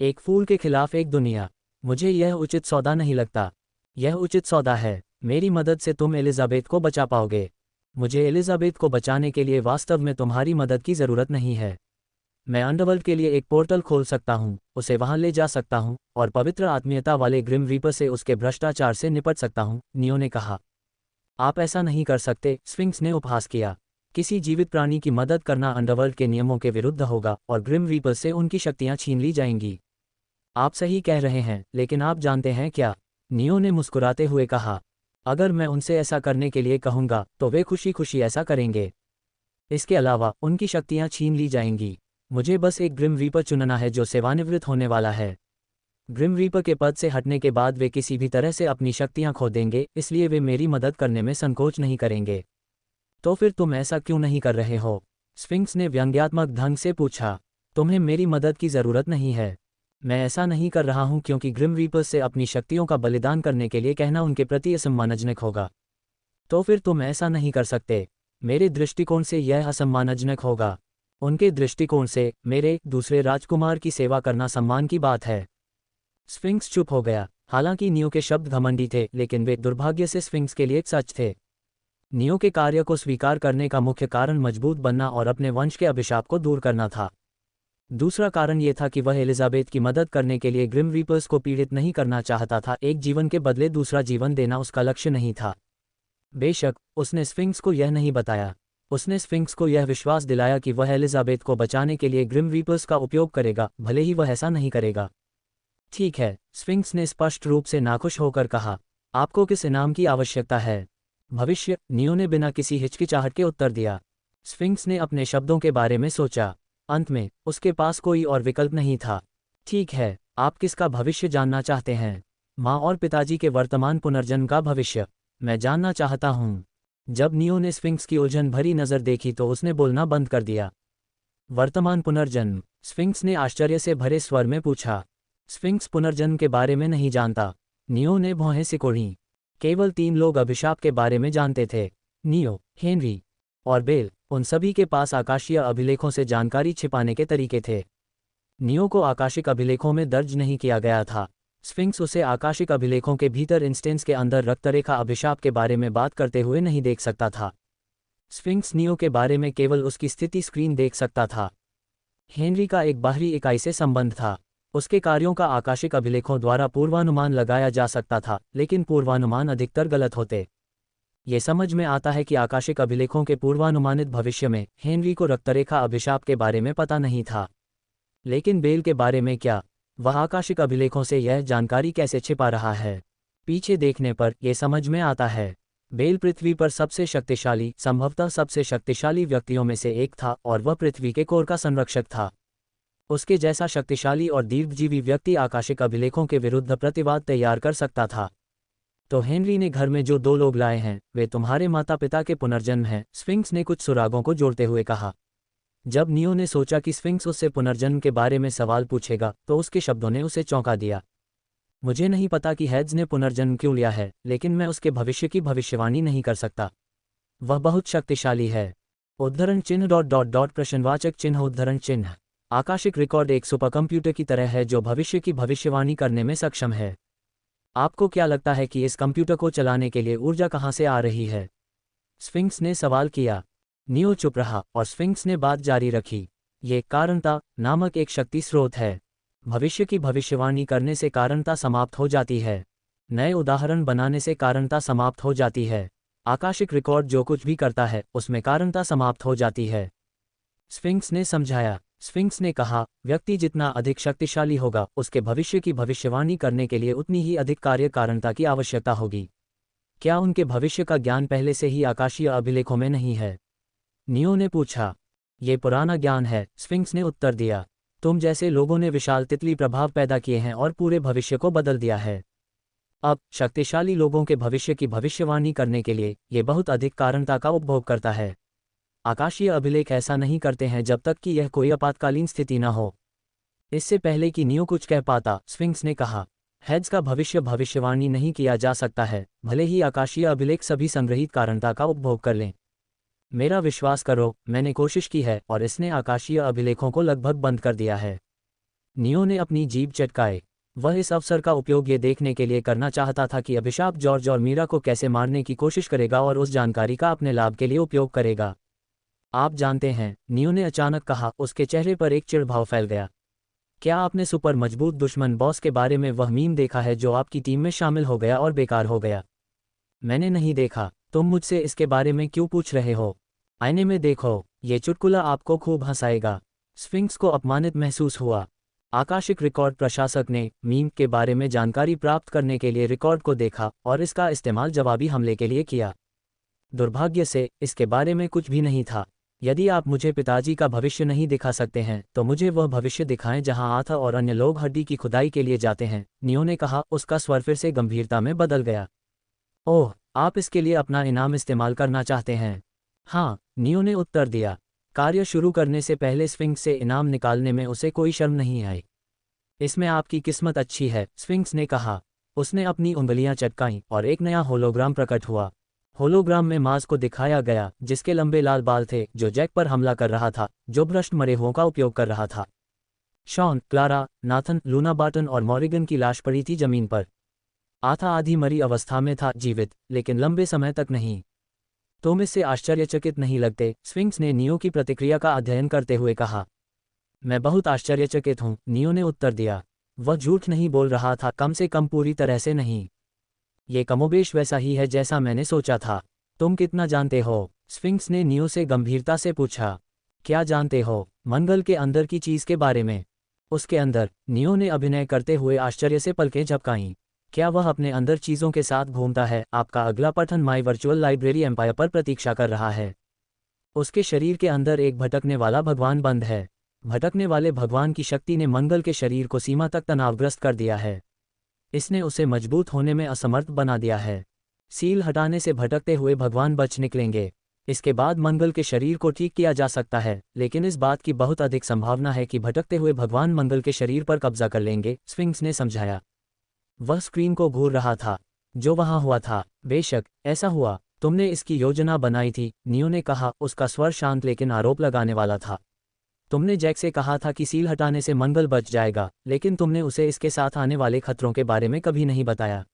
एक फूल के खिलाफ एक दुनिया। मुझे यह उचित सौदा नहीं लगता। यह उचित सौदा है। मेरी मदद से तुम एलिजाबेथ को बचा पाओगे। मुझे एलिजाबेथ को बचाने के लिए वास्तव में तुम्हारी मदद की ज़रूरत नहीं है। मैं अंडरवर्ल्ड के लिए एक पोर्टल खोल सकता हूँ, उसे वहां ले जा सकता हूँ और पवित्र आत्मीयता वाले ग्रिम रीपर से उसके भ्रष्टाचार से निपट सकता हूँ, नियो ने कहा। आप ऐसा नहीं कर सकते, स्फिंक्स ने उपहास किया। किसी जीवित प्राणी की मदद करना अंडरवर्ल्ड के नियमों के विरुद्ध होगा और ग्रिम रीपर से उनकी शक्तियां छीन ली जाएंगी। आप सही कह रहे हैं, लेकिन आप जानते हैं क्या? नियो ने मुस्कुराते हुए कहा। अगर मैं उनसे ऐसा करने के लिए कहूँगा तो वे खुशी खुशी ऐसा करेंगे। इसके अलावा उनकी शक्तियां छीन ली जाएंगी। मुझे बस एक ग्रिम रीपर चुनना है जो सेवानिवृत्त होने वाला है। ग्रिम रीपर के पद से हटने के बाद वे किसी भी तरह से अपनी शक्तियां खो देंगे, इसलिए वे मेरी मदद करने में संकोच नहीं करेंगे। तो फिर तुम ऐसा क्यों नहीं कर रहे हो? स्फिंक्स ने व्यंग्यात्मक ढंग से पूछा। तुम्हें मेरी मदद की ज़रूरत नहीं है। मैं ऐसा नहीं कर रहा हूं क्योंकि ग्रिम रीपर्स से अपनी शक्तियों का बलिदान करने के लिए कहना उनके प्रति असम्मानजनक होगा। तो फिर तुम ऐसा नहीं कर सकते। मेरे दृष्टिकोण से यह असम्मानजनक होगा। उनके दृष्टिकोण से मेरे दूसरे राजकुमार की सेवा करना सम्मान की बात है। स्फिंक्स चुप हो गया। हालांकि नियो के शब्द घमंडी थे, लेकिन वे दुर्भाग्य से स्फिंक्स के लिए सच थे। नियो के कार्य को स्वीकार करने का मुख्य कारण मजबूत बनना और अपने वंश के अभिशाप को दूर करना था। दूसरा कारण यह था कि वह एलिजाबेथ की मदद करने के लिए ग्रिम रीपर्स को पीड़ित नहीं करना चाहता था। एक जीवन के बदले दूसरा जीवन देना उसका लक्ष्य नहीं था। बेशक उसने स्फिंक्स को यह नहीं बताया। उसने स्फिंक्स को यह विश्वास दिलाया कि वह एलिजाबेथ को बचाने के लिए ग्रिम रीपर्स का उपयोग करेगा, भले ही वह ऐसा नहीं करेगा। ठीक है, स्फिंक्स ने स्पष्ट रूप से नाखुश होकर कहा। आपको किस इनाम की आवश्यकता है? भविष्य, नियो ने बिना किसी हिचकिचाहट के उत्तर दिया। स्फिंक्स ने अपने शब्दों के बारे में सोचा। अंत में उसके पास कोई और विकल्प नहीं था। ठीक है, आप किसका भविष्य जानना चाहते हैं? माँ और पिताजी के वर्तमान पुनर्जन्म का भविष्य मैं जानना चाहता हूँ। जब नियो ने स्फिंक्स की उलझन भरी नज़र देखी तो उसने बोलना बंद कर दिया। वर्तमान पुनर्जन्म? स्फिंक्स ने आश्चर्य से भरे स्वर में पूछा। स्फिंक्स पुनर्जन्म के बारे में नहीं जानता। नियो ने भौहें सिकोड़ीं। केवल 3 लोग अभिशाप के बारे में जानते थे, नियो, हेनरी और बेल। उन सभी के पास आकाशीय अभिलेखों से जानकारी छिपाने के तरीके थे। नियो को आकाशिक अभिलेखों में दर्ज नहीं किया गया था। स्फिंक्स उसे आकाशिक अभिलेखों के भीतर इंस्टेंस के अंदर रक्तरेखा अभिशाप के बारे में बात करते हुए नहीं देख सकता था। स्फिंक्स नियो के बारे में केवल उसकी स्थिति स्क्रीन देख सकता था। हेनरी का एक बाहरी इकाई से संबंध था। उसके कार्यों का आकाशिक अभिलेखों द्वारा पूर्वानुमान लगाया जा सकता था, लेकिन पूर्वानुमान अधिकतर गलत होते। ये समझ में आता है कि आकाशिक अभिलेखों के पूर्वानुमानित भविष्य में हेनरी को रक्तरेखा अभिशाप के बारे में पता नहीं था। लेकिन बेल के बारे में क्या? वह आकाशिक अभिलेखों से यह जानकारी कैसे छिपा रहा है? पीछे देखने पर यह समझ में आता है। बेल पृथ्वी पर सबसे शक्तिशाली, संभवतः सबसे शक्तिशाली व्यक्तियों में से एक था और वह पृथ्वी के कोर का संरक्षक था। उसके जैसा शक्तिशाली और दीर्घजीवी व्यक्ति आकाशिक अभिलेखों के विरुद्ध प्रतिवाद तैयार कर सकता था। तो हेनरी ने घर में जो 2 लोग लाए हैं वे तुम्हारे माता पिता के पुनर्जन्म हैं, स्फिंक्स ने कुछ सुरागों को जोड़ते हुए कहा। जब नियो ने सोचा कि स्फिंक्स उससे पुनर्जन्म के बारे में सवाल पूछेगा तो उसके शब्दों ने उसे चौंका दिया। मुझे नहीं पता कि हेड्स ने पुनर्जन्म क्यों लिया है, लेकिन मैं उसके भविष्य की भविष्यवाणी नहीं कर सकता। वह बहुत शक्तिशाली है। उद्धरण चिन्ह प्रश्नवाचक चिन्ह उद्धरण चिन्ह। आकाशिक रिकॉर्ड एक सुपरकंप्यूटर की तरह है जो भविष्य की भविष्यवाणी करने में सक्षम है। आपको क्या लगता है कि इस कंप्यूटर को चलाने के लिए ऊर्जा कहाँ से आ रही है? स्फिंक्स ने सवाल किया। नियो चुप रहा और स्फिंक्स ने बात जारी रखी। ये कारणता नामक एक शक्ति स्रोत है। भविष्य की भविष्यवाणी करने से कारणता समाप्त हो जाती है। नए उदाहरण बनाने से कारणता समाप्त हो जाती है। आकाशिक रिकॉर्ड जो कुछ भी करता है उसमें कारणता समाप्त हो जाती है। स्फिंक्स ने समझाया। स्फिंक्स ने कहा, व्यक्ति जितना अधिक शक्तिशाली होगा उसके भविष्य की भविष्यवाणी करने के लिए उतनी ही अधिक कार्य कारणता की आवश्यकता होगी। क्या उनके भविष्य का ज्ञान पहले से ही आकाशीय अभिलेखों में नहीं है? नियो ने पूछा। ये पुराना ज्ञान है, स्फिंक्स ने उत्तर दिया। तुम जैसे लोगों ने विशाल तितली प्रभाव पैदा किए हैं और पूरे भविष्य को बदल दिया है। अब शक्तिशाली लोगों के भविष्य की भविष्यवाणी करने के लिए ये बहुत अधिक कारणता का उपभोग करता है। आकाशीय अभिलेख ऐसा नहीं करते हैं जब तक कि यह कोई आपातकालीन स्थिति न हो। इससे पहले कि नियो कुछ कह पाता, स्फिंक्स ने कहा, हेड्स का भविष्य भविष्यवाणी नहीं किया जा सकता है, भले ही आकाशीय अभिलेख सभी संग्रहित कारणता का उपभोग कर लें। मेरा विश्वास करो, मैंने कोशिश की है और इसने आकाशीय अभिलेखों को लगभग बंद कर दिया है। नियो ने अपनी जीभ चटकाए। वह इस अवसर का उपयोग ये देखने के लिए करना चाहता था कि अभिशाप जॉर्ज और मीरा को कैसे मारने की कोशिश करेगा और उस जानकारी का अपने लाभ के लिए उपयोग करेगा। आप जानते हैं, नियो ने अचानक कहा, उसके चेहरे पर एक चिढ़ भाव फैल गया। क्या आपने सुपर मजबूत दुश्मन बॉस के बारे में वह मीम देखा है जो आपकी टीम में शामिल हो गया और बेकार हो गया? मैंने नहीं देखा। तुम मुझसे इसके बारे में क्यों पूछ रहे हो? आईने में देखो, ये चुटकुला आपको खूब हंसाएगा। स्फिंक्स को अपमानित महसूस हुआ। आकाशिक रिकॉर्ड प्रशासक ने मीम के बारे में जानकारी प्राप्त करने के लिए रिकॉर्ड को देखा और इसका इस्तेमाल जवाबी हमले के लिए किया। दुर्भाग्य से इसके बारे में कुछ भी नहीं था। यदि आप मुझे पिताजी का भविष्य नहीं दिखा सकते हैं तो मुझे वह भविष्य दिखाएं जहां आथा और अन्य लोग हड्डी की खुदाई के लिए जाते हैं, नियो ने कहा। उसका स्वर फिर से गंभीरता में बदल गया। ओह, आप इसके लिए अपना इनाम इस्तेमाल करना चाहते हैं? हाँ, नियो ने उत्तर दिया। कार्य शुरू करने से पहले स्फिंक्स से इनाम निकालने में उसे कोई शर्म नहीं आई। इसमें आपकी किस्मत अच्छी है, स्फिंक्स ने कहा। उसने अपनी उंगलियां चटकाईं और एक नया होलोग्राम प्रकट हुआ। होलोग्राम में मार्स को दिखाया गया, जिसके लंबे लाल बाल थे, जो जैक पर हमला कर रहा था, जो भ्रष्ट मरे हुओं का उपयोग कर रहा था। Shawn, Clara, Nathan, Luna Barton और मॉरिगन की लाश पड़ी थी जमीन पर। आथा आधी मरी अवस्था में था, जीवित, लेकिन लंबे समय तक नहीं। तुम इससे आश्चर्यचकित नहीं लगते? स्फिंक्स ने नियो की प्रतिक्रिया का अध्ययन करते हुए कहा। मैं बहुत आश्चर्यचकित हूँ, नियो ने उत्तर दिया। वह झूठ नहीं बोल रहा था, कम से कम पूरी तरह से नहीं। ये कमोबेश वैसा ही है जैसा मैंने सोचा था। तुम कितना जानते हो? स्फिंक्स ने नियो से गंभीरता से पूछा। क्या जानते हो? मंगल के अंदर की चीज के बारे में। उसके अंदर? नियो ने अभिनय करते हुए आश्चर्य से पलकें झपकाईं। क्या वह अपने अंदर चीजों के साथ घूमता है? आपका अगला पठन माई वर्चुअल लाइब्रेरी एम्पायर पर प्रतीक्षा कर रहा है। उसके शरीर के अंदर एक भटकने वाला भगवान बंद है। भटकने वाले भगवान की शक्ति ने मंगल के शरीर को सीमा तक तनावग्रस्त कर दिया है। इसने उसे मजबूत होने में असमर्थ बना दिया है। सील हटाने से भटकते हुए भगवान बच निकलेंगे। इसके बाद मंगल के शरीर को ठीक किया जा सकता है, लेकिन इस बात की बहुत अधिक संभावना है कि भटकते हुए भगवान मंगल के शरीर पर कब्जा कर लेंगे, स्फिंक्स ने समझाया। वह स्क्रीन को घूर रहा था। जो वहां हुआ था, बेशक ऐसा हुआ। तुमने इसकी योजना बनाई थी, नियो ने कहा, उसका स्वर शांत लेकिन आरोप लगाने वाला था। तुमने जैक से कहा था कि सील हटाने से मंगल बच जाएगा, लेकिन तुमने उसे इसके साथ आने वाले खतरों के बारे में कभी नहीं बताया।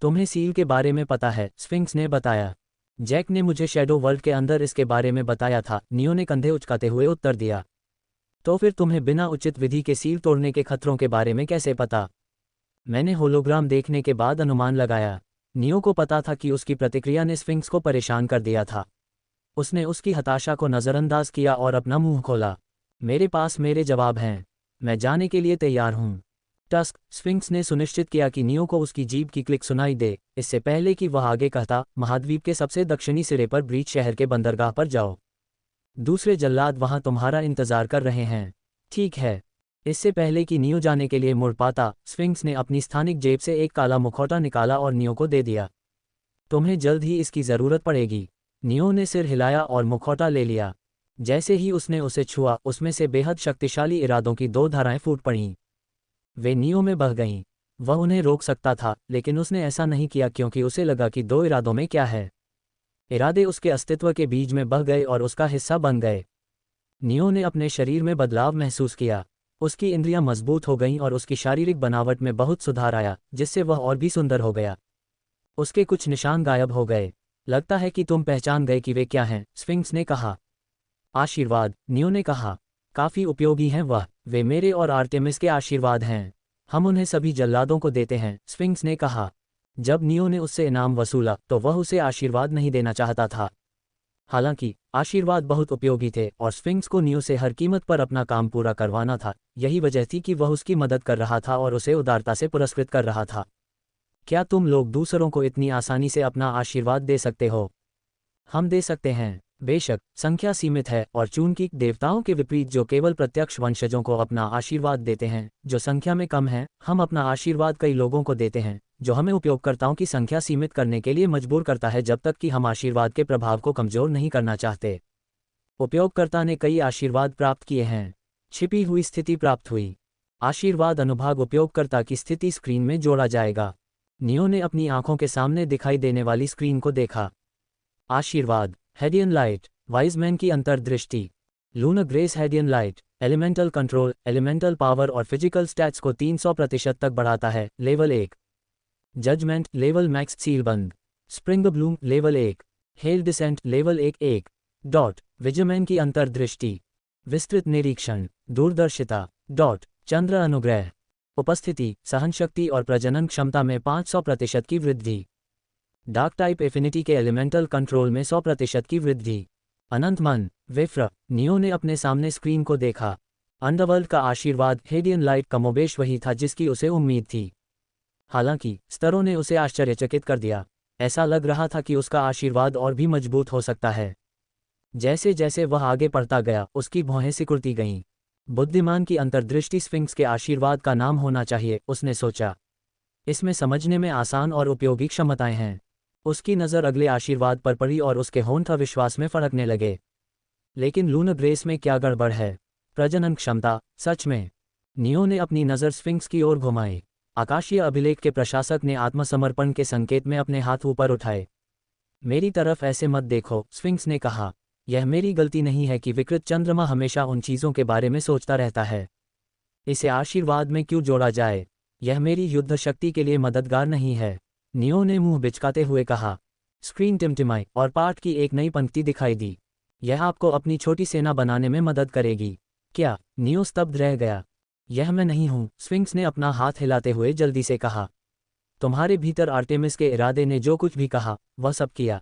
तुम्हें सील के बारे में पता है, स्फिंक्स ने बताया। जैक ने मुझे शैडो वर्ल्ड के अंदर इसके बारे में बताया था, नियो ने कंधे उचकाते हुए उत्तर दिया। तो फिर तुम्हें बिना उचित विधि के सील तोड़ने के खतरों के बारे में कैसे पता? मैंने होलोग्राम देखने के बाद अनुमान लगाया। नियो को पता था कि उसकी प्रतिक्रिया ने स्फिंक्स को परेशान कर दिया था। उसने उसकी हताशा को नज़रअंदाज किया और अपना मुंह खोला। मेरे पास मेरे जवाब हैं। मैं जाने के लिए तैयार हूं। टस्क, स्फिंक्स ने सुनिश्चित किया कि नियो को उसकी जीभ की क्लिक सुनाई दे, इससे पहले कि वह आगे कहता, महाद्वीप के सबसे दक्षिणी सिरे पर ब्रीच शहर के बंदरगाह पर जाओ। दूसरे जल्लाद वहां तुम्हारा इंतजार कर रहे हैं। ठीक है। इससे पहले कि नियो जाने के लिए मुड़ पाता, स्फिंक्स ने अपनी स्थानिक जेब से एक काला मुखौटा निकाला और नियो को दे दिया। तुम्हें जल्द ही इसकी ज़रूरत पड़ेगी। नियो ने सिर हिलाया और मुखौटा ले लिया। जैसे ही उसने उसे छुआ, उसमें से बेहद शक्तिशाली इरादों की दो धाराएं फूट पड़ीं। वे नियो में बह गईं। वह उन्हें रोक सकता था, लेकिन उसने ऐसा नहीं किया क्योंकि उसे लगा कि दो इरादों में क्या है। इरादे उसके अस्तित्व के बीज में बह गए और उसका हिस्सा बन गए। नियो ने अपने शरीर में बदलाव महसूस किया। उसकी इंद्रियां मजबूत हो गईं और उसकी शारीरिक बनावट में बहुत सुधार आया, जिससे वह और भी सुंदर हो गया। उसके कुछ निशान गायब हो गए। लगता है कि तुम पहचान गए कि वे क्या हैं, स्फिंक्स ने कहा। आशीर्वाद, नियो ने कहा। काफी उपयोगी हैं वह। वे मेरे और आर्टेमिस के आशीर्वाद हैं। हम उन्हें सभी जल्लादों को देते हैं, स्फिंक्स ने कहा। जब नियो ने उससे इनाम वसूला तो वह उसे आशीर्वाद नहीं देना चाहता था। हालांकि आशीर्वाद बहुत उपयोगी थे और स्फिंक्स को नियो से हर कीमत पर अपना काम पूरा करवाना था। यही वजह थी कि वह उसकी मदद कर रहा था और उसे उदारता से पुरस्कृत कर रहा था। क्या तुम लोग दूसरों को इतनी आसानी से अपना आशीर्वाद दे सकते हो? हम दे सकते हैं। बेशक संख्या सीमित है और चूंकि देवताओं के विपरीत जो केवल प्रत्यक्ष वंशजों को अपना आशीर्वाद देते हैं, जो संख्या में कम हैं, हम अपना आशीर्वाद कई लोगों को देते हैं, जो हमें उपयोगकर्ताओं की संख्या सीमित करने के लिए मजबूर करता है, जब तक कि हम आशीर्वाद के प्रभाव को कमजोर नहीं करना चाहते। उपयोगकर्ता ने कई आशीर्वाद प्राप्त किए हैं। छिपी हुई स्थिति प्राप्त हुई। आशीर्वाद अनुभाग उपयोगकर्ता की स्थिति स्क्रीन में जोड़ा जाएगा। नियो ने अपनी आंखों के सामने दिखाई देने वाली स्क्रीन को देखा। आशीर्वाद, हेडियन लाइट, वाइजमैन की अंतर्दृष्टि। Lunar grace Hadean light elemental control, elemental power और फिजिकल स्टैट्स को 300% तक बढ़ाता है। लेवल 1 जजमेंट लेवल मैक्स सीलबंद। Spring bloom level 1। Hell descent level 1 dot Wiseman की अंतर्दृष्टि, विस्तृत निरीक्षण, दूरदर्शिता डॉट चंद्र अनुग्रह, उपस्थिति, सहनशक्ति और प्रजनन क्षमता में 500% की वृद्धि। डार्क टाइप एफिनिटी के एलिमेंटल कंट्रोल में 100% की वृद्धि। अनंत मन विफ्र। नियो ने अपने सामने स्क्रीन को देखा। अंडरवर्ल्ड का आशीर्वाद हेडियन लाइट कमोबेश वही था जिसकी उसे उम्मीद थी। हालांकि स्तरों ने उसे आश्चर्यचकित कर दिया। ऐसा लग रहा था कि उसका आशीर्वाद और भी मजबूत हो सकता है। जैसे जैसे वह आगे बढ़ता गया उसकी भौहें सिकुड़ती गईं। बुद्धिमान की अंतर्दृष्टि स्फिंक्स के आशीर्वाद का नाम होना चाहिए, उसने सोचा। इसमें समझने में आसान और उपयोगी क्षमताएं हैं। उसकी नज़र अगले आशीर्वाद पर पड़ी और उसके होंठ अविश्वास में फड़कने लगे। लेकिन लूनर ग्रेस में क्या गड़बड़ है? प्रजनन क्षमता, सच में। नियो ने अपनी नज़र स्फिंक्स की ओर घुमाई। आकाशीय अभिलेख के प्रशासक ने आत्मसमर्पण के संकेत में अपने हाथ ऊपर उठाए। मेरी तरफ ऐसे मत देखो, स्फिंक्स ने कहा। यह मेरी गलती नहीं है कि विकृत चंद्रमा हमेशा उन चीज़ों के बारे में सोचता रहता है। इसे आशीर्वाद में क्यों जोड़ा जाए? यह मेरी युद्ध शक्ति के लिए मददगार नहीं है, नियो ने मुंह बिचकाते हुए कहा। स्क्रीन टिमटिमाई और पाठ की एक नई पंक्ति दिखाई दी। यह आपको अपनी छोटी सेना बनाने में मदद करेगी। क्या? नियो स्तब्ध रह गया। यह मैं नहीं हूं, स्फिंक्स ने अपना हाथ हिलाते हुए जल्दी से कहा। तुम्हारे भीतर आर्टेमिस के इरादे ने जो कुछ भी कहा वह सब किया,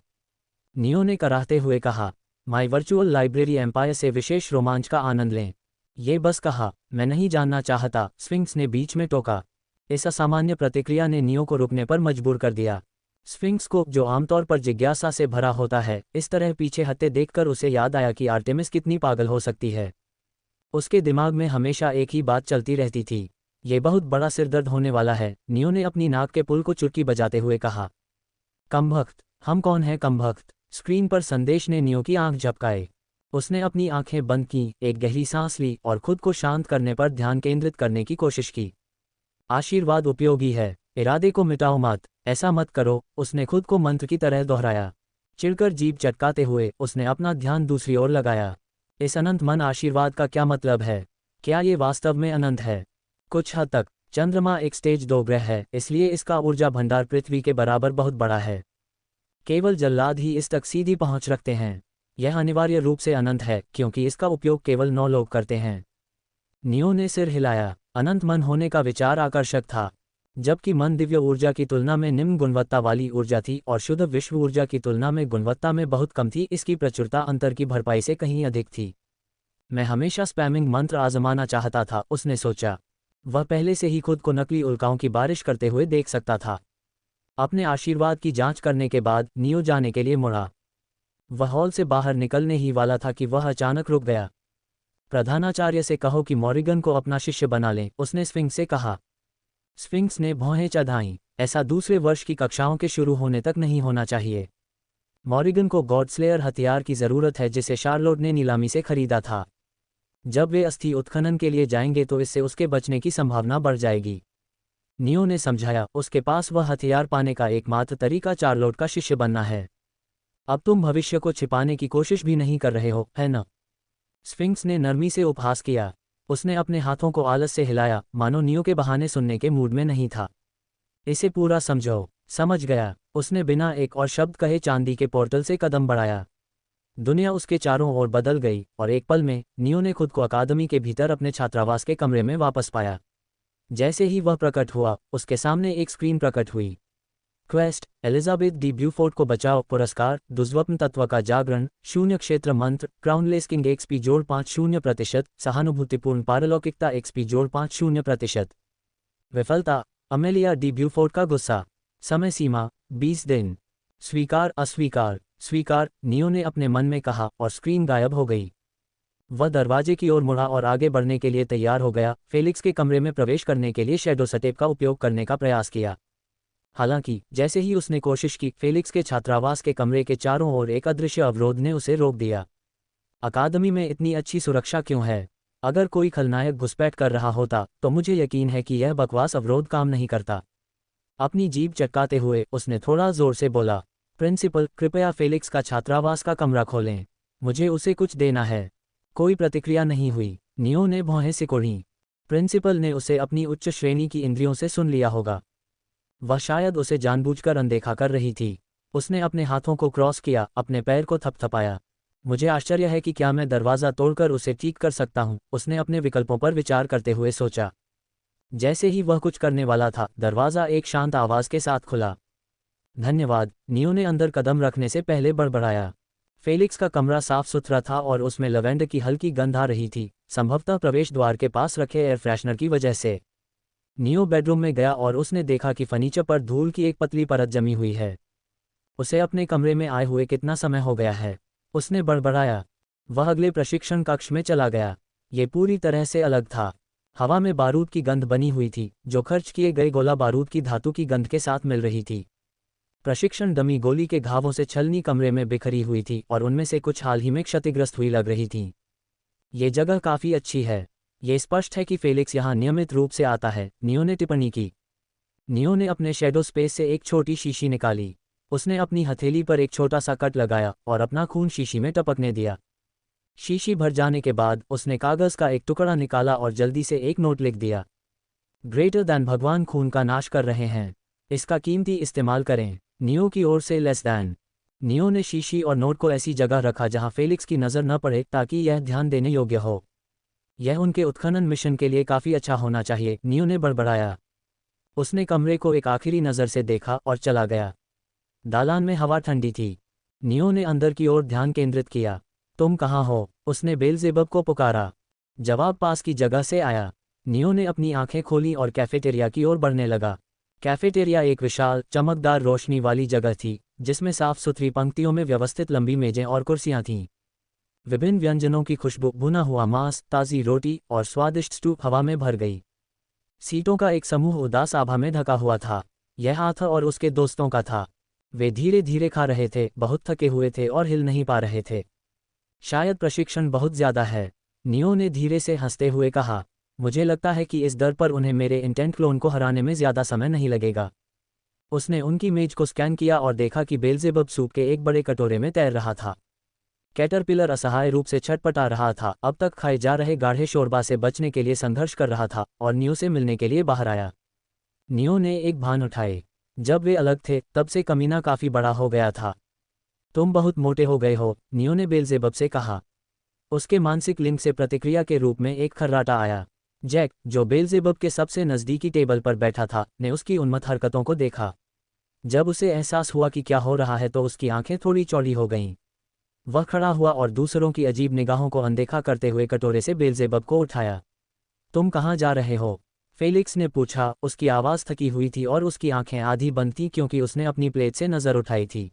नियो ने कराहते हुए कहा। माई वर्चुअल लाइब्रेरी एम्पायर से विशेष रोमांच का आनंद लें। ये बस कहा, मैं नहीं जानना चाहता, स्फिंक्स ने बीच में टोका। इस असामान्य प्रतिक्रिया ने नियो को रुकने पर मजबूर कर दिया। स्फिंक्स को, जो आमतौर पर जिज्ञासा से भरा होता है, इस तरह पीछे हटते देखकर उसे याद आया कि आर्टेमिस कितनी पागल हो सकती है। उसके दिमाग में हमेशा एक ही बात चलती रहती थी, ये बहुत बड़ा सिरदर्द होने वाला है। नियो ने अपनी नाक के पुल को चुटकी बजाते हुए कहा। कमबख्त, हम कौन हैं कमबख्त? स्क्रीन पर संदेश ने नियो की आंख झपकाए। उसने अपनी आंखें बंद की, एक गहरी सांस ली और खुद को शांत करने पर ध्यान केंद्रित करने की कोशिश की। आशीर्वाद उपयोगी है, इरादे को मिटाओ मत, ऐसा मत करो, उसने खुद को मंत्र की तरह दोहराया। चिढ़कर जीभ चटकाते हुए उसने अपना ध्यान दूसरी ओर लगाया। इस अनंत मन आशीर्वाद का क्या मतलब है? क्या ये वास्तव में अनंत है? कुछ हद तक। चंद्रमा एक स्टेज 2 ग्रह है, इसलिए इसका ऊर्जा भंडार पृथ्वी के बराबर बहुत बड़ा है। केवल जल्लाद ही इस तक सीधी पहुंच रखते हैं। यह अनिवार्य रूप से अनंत है क्योंकि इसका उपयोग केवल 9 लोग करते हैं। नियो ने सिर हिलाया। अनंत मन होने का विचार आकर्षक था। जबकि मन दिव्य ऊर्जा की तुलना में निम्न गुणवत्ता वाली ऊर्जा थी और शुद्ध विश्व ऊर्जा की तुलना में गुणवत्ता में बहुत कम थी, इसकी प्रचुरता अंतर की भरपाई से कहीं अधिक थी। मैं हमेशा स्पैमिंग मंत्र आजमाना चाहता था, उसने सोचा। वह पहले से ही खुद को नकली उल्काओं की बारिश करते हुए देख सकता था। अपने आशीर्वाद की जांच करने के बाद नियो जाने के लिए मुड़ा। वह हॉल से बाहर निकलने ही वाला था कि वह अचानक रुक गया। प्रधानाचार्य से कहो कि मॉरिगन को अपना शिष्य बना लें, उसने स्फिंक्स से कहा। स्फिंक्स ने भौहें चढ़ाईं। ऐसा दूसरे वर्ष की कक्षाओं के शुरू होने तक नहीं होना चाहिए। मॉरिगन को गॉडस्लेयर हथियार की ज़रूरत है जिसे शार्लोट ने नीलामी से खरीदा था। जब वे अस्थि उत्खनन के लिए जाएंगे तो इससे उसके बचने की संभावना बढ़ जाएगी। नियो ने समझाया, उसके पास वह हथियार पाने का एकमात्र तरीका चार्लोट का शिष्य बनना है। अब तुम भविष्य को छिपाने की कोशिश भी नहीं कर रहे हो, है न? स्फिंक्स ने नरमी से उपहास किया। उसने अपने हाथों को आलस से हिलाया, मानो नियो के बहाने सुनने के मूड में नहीं था। इसे पूरा समझो। समझ गया। उसने बिना एक और शब्द कहे चांदी के पोर्टल से कदम बढ़ाया। दुनिया उसके चारों ओर बदल गई और एक पल में नियो ने खुद को अकादमी के भीतर अपने छात्रावास के कमरे में वापस पाया। जैसे ही वह प्रकट हुआ, उसके सामने एक स्क्रीन प्रकट हुई। क्वेस्ट, एलिजाबेथ डी ब्यूफोर्ट को बचाओ पुरस्कार, दुष्वप्न तत्व का जागरण, शून्य क्षेत्र मंत्र, क्राउनलेस किंग एक्सपी जोड़ 50%, सहानुभूतिपूर्ण पारलौकिकता एक्सपी जोड़ 50%। विफलता, अमेलिया डी ब्यूफोर्ट का गुस्सा। समय सीमा 20 दिन। स्वीकार अस्वीकार स्वीकार, नियो ने अपने मन में कहा और स्क्रीन गायब हो गई। वह दरवाजे की ओर मुड़ा और आगे बढ़ने के लिए तैयार हो गया, फेलिक्स के कमरे में प्रवेश करने के लिए शैडो स्टेप का उपयोग करने का प्रयास किया। हालांकि जैसे ही उसने कोशिश की, फेलिक्स के छात्रावास के कमरे के चारों ओर एक अदृश्य अवरोध ने उसे रोक दिया। अकादमी में इतनी अच्छी सुरक्षा क्यों है? अगर कोई खलनायक घुसपैठ कर रहा होता तो मुझे यकीन है कि यह बकवास अवरोध काम नहीं करता। अपनी जीभ चटकाते हुए उसने थोड़ा जोर से बोला, प्रिंसिपल, कृपया फेलिक्स का छात्रावास का कमरा खोलें। मुझे उसे कुछ देना है। कोई प्रतिक्रिया नहीं हुई। नियो ने भौहें सिकोड़ीं। प्रिंसिपल ने उसे अपनी उच्च श्रेणी की इंद्रियों से सुन लिया होगा। वह शायद उसे जानबूझकर अनदेखा कर रही थी। उसने अपने हाथों को क्रॉस किया, अपने पैर को थपथपाया। मुझे आश्चर्य है कि क्या मैं दरवाज़ा तोड़कर उसे ठीक कर सकता हूँ, उसने अपने विकल्पों पर विचार करते हुए सोचा। जैसे ही वह कुछ करने वाला था, दरवाज़ा एक शांत आवाज़ के साथ खुला। धन्यवाद, नियो ने अंदर कदम रखने से पहले बड़बड़ाया। फेलिक्स का कमरा साफ सुथरा था और उसमें लवेंडर की हल्की गंध आ रही थी, संभवतः प्रवेश द्वार के पास रखे एयर फ्रेशनर की वजह से। नियो बेडरूम में गया और उसने देखा कि फर्नीचर पर धूल की एक पतली परत जमी हुई है। उसे अपने कमरे में आए हुए कितना समय हो गया है, उसने बड़बड़ाया। वह अगले प्रशिक्षण कक्ष में चला गया। ये पूरी तरह से अलग था। हवा में बारूद की गंध बनी हुई थी, जो खर्च किए गए गोला बारूद की धातु की गंध के साथ मिल रही थी। प्रशिक्षण डमी गोली के घावों से छलनी कमरे में बिखरी हुई थी और उनमें से कुछ हाल ही में क्षतिग्रस्त हुई लग रही थीं। ये जगह काफ़ी अच्छी है। ये स्पष्ट है कि फेलिक्स यहाँ नियमित रूप से आता है, नियो ने टिप्पणी की। नियो ने अपने शैडो स्पेस से एक छोटी शीशी निकाली। उसने अपनी हथेली पर एक छोटा सा कट लगाया और अपना खून शीशी में टपकने दिया। शीशी भर जाने के बाद उसने कागज़ का एक टुकड़ा निकाला और जल्दी से एक नोट लिख दिया। ग्रेटर दैन भगवान खून का नाश कर रहे हैं, इसका कीमती इस्तेमाल करें। नियो की ओर से लेस दैन। नियो ने शीशी और नोट को ऐसी जगह रखा जहां फेलिक्स की नज़र न पड़े, ताकि यह ध्यान देने योग्य हो। यह उनके उत्खनन मिशन के लिए काफ़ी अच्छा होना चाहिए, नियो ने बड़बड़ाया। उसने कमरे को एक आखिरी नज़र से देखा और चला गया। दालान में हवा ठंडी थी। नियो ने अंदर की ओर ध्यान केंद्रित किया। तुम कहाँ हो? उसने बेलजेबब को पुकारा। जवाब पास की जगह से आया। नियो ने अपनी आंखें खोलीं और कैफेटेरिया की ओर बढ़ने लगा। कैफेटेरिया एक विशाल, चमकदार रोशनी वाली जगह थी, जिसमें साफ सुथरी पंक्तियों में व्यवस्थित लंबी मेजें और कुर्सियां थीं। विभिन्न व्यंजनों की खुशबू, भुना हुआ मांस, ताज़ी रोटी और स्वादिष्ट स्टू हवा में भर गई। सीटों का एक समूह उदास आभा में ढका हुआ था। यह आर्थर और उसके दोस्तों का था। वे धीरे धीरे खा रहे थे, बहुत थके हुए थे और हिल नहीं पा रहे थे। शायद प्रशिक्षण बहुत ज़्यादा है, नियो ने धीरे से हंसते हुए कहा। मुझे लगता है कि इस दर पर उन्हें मेरे इंटेंट क्लोन को हराने में ज़्यादा समय नहीं लगेगा। उसने उनकी मेज को स्कैन किया और देखा कि बेलजेबब सूप के एक बड़े कटोरे में तैर रहा था। कैटरपिलर असहाय रूप से छटपटा रहा था, अब तक खाए जा रहे गाढ़े शोरबा से बचने के लिए संघर्ष कर रहा था और नियो से मिलने के लिए बाहर आया। नियो ने एक भान उठाए। जब वे अलग थे, तब से कमीना काफ़ी बड़ा हो गया था। तुम बहुत मोटे हो गए हो, नियो ने बेलजेबब से कहा। उसके मानसिक लिंक से प्रतिक्रिया के रूप में एक खर्राटा आया। जैक, जो बेलजेबब के सबसे नज़दीकी टेबल पर बैठा था, ने उसकी उन्मत्त हरकतों को देखा। जब उसे एहसास हुआ कि क्या हो रहा है तो उसकी आंखें थोड़ी चौड़ी हो गईं। वह खड़ा हुआ और दूसरों की अजीब निगाहों को अनदेखा करते हुए कटोरे से बेलजेबब को उठाया। तुम कहाँ जा रहे हो? फेलिक्स ने पूछा। उसकी आवाज़ थकी हुई थी और उसकी आंखें आधी बंद थीं क्योंकि उसने अपनी प्लेट से नज़र उठाई थी।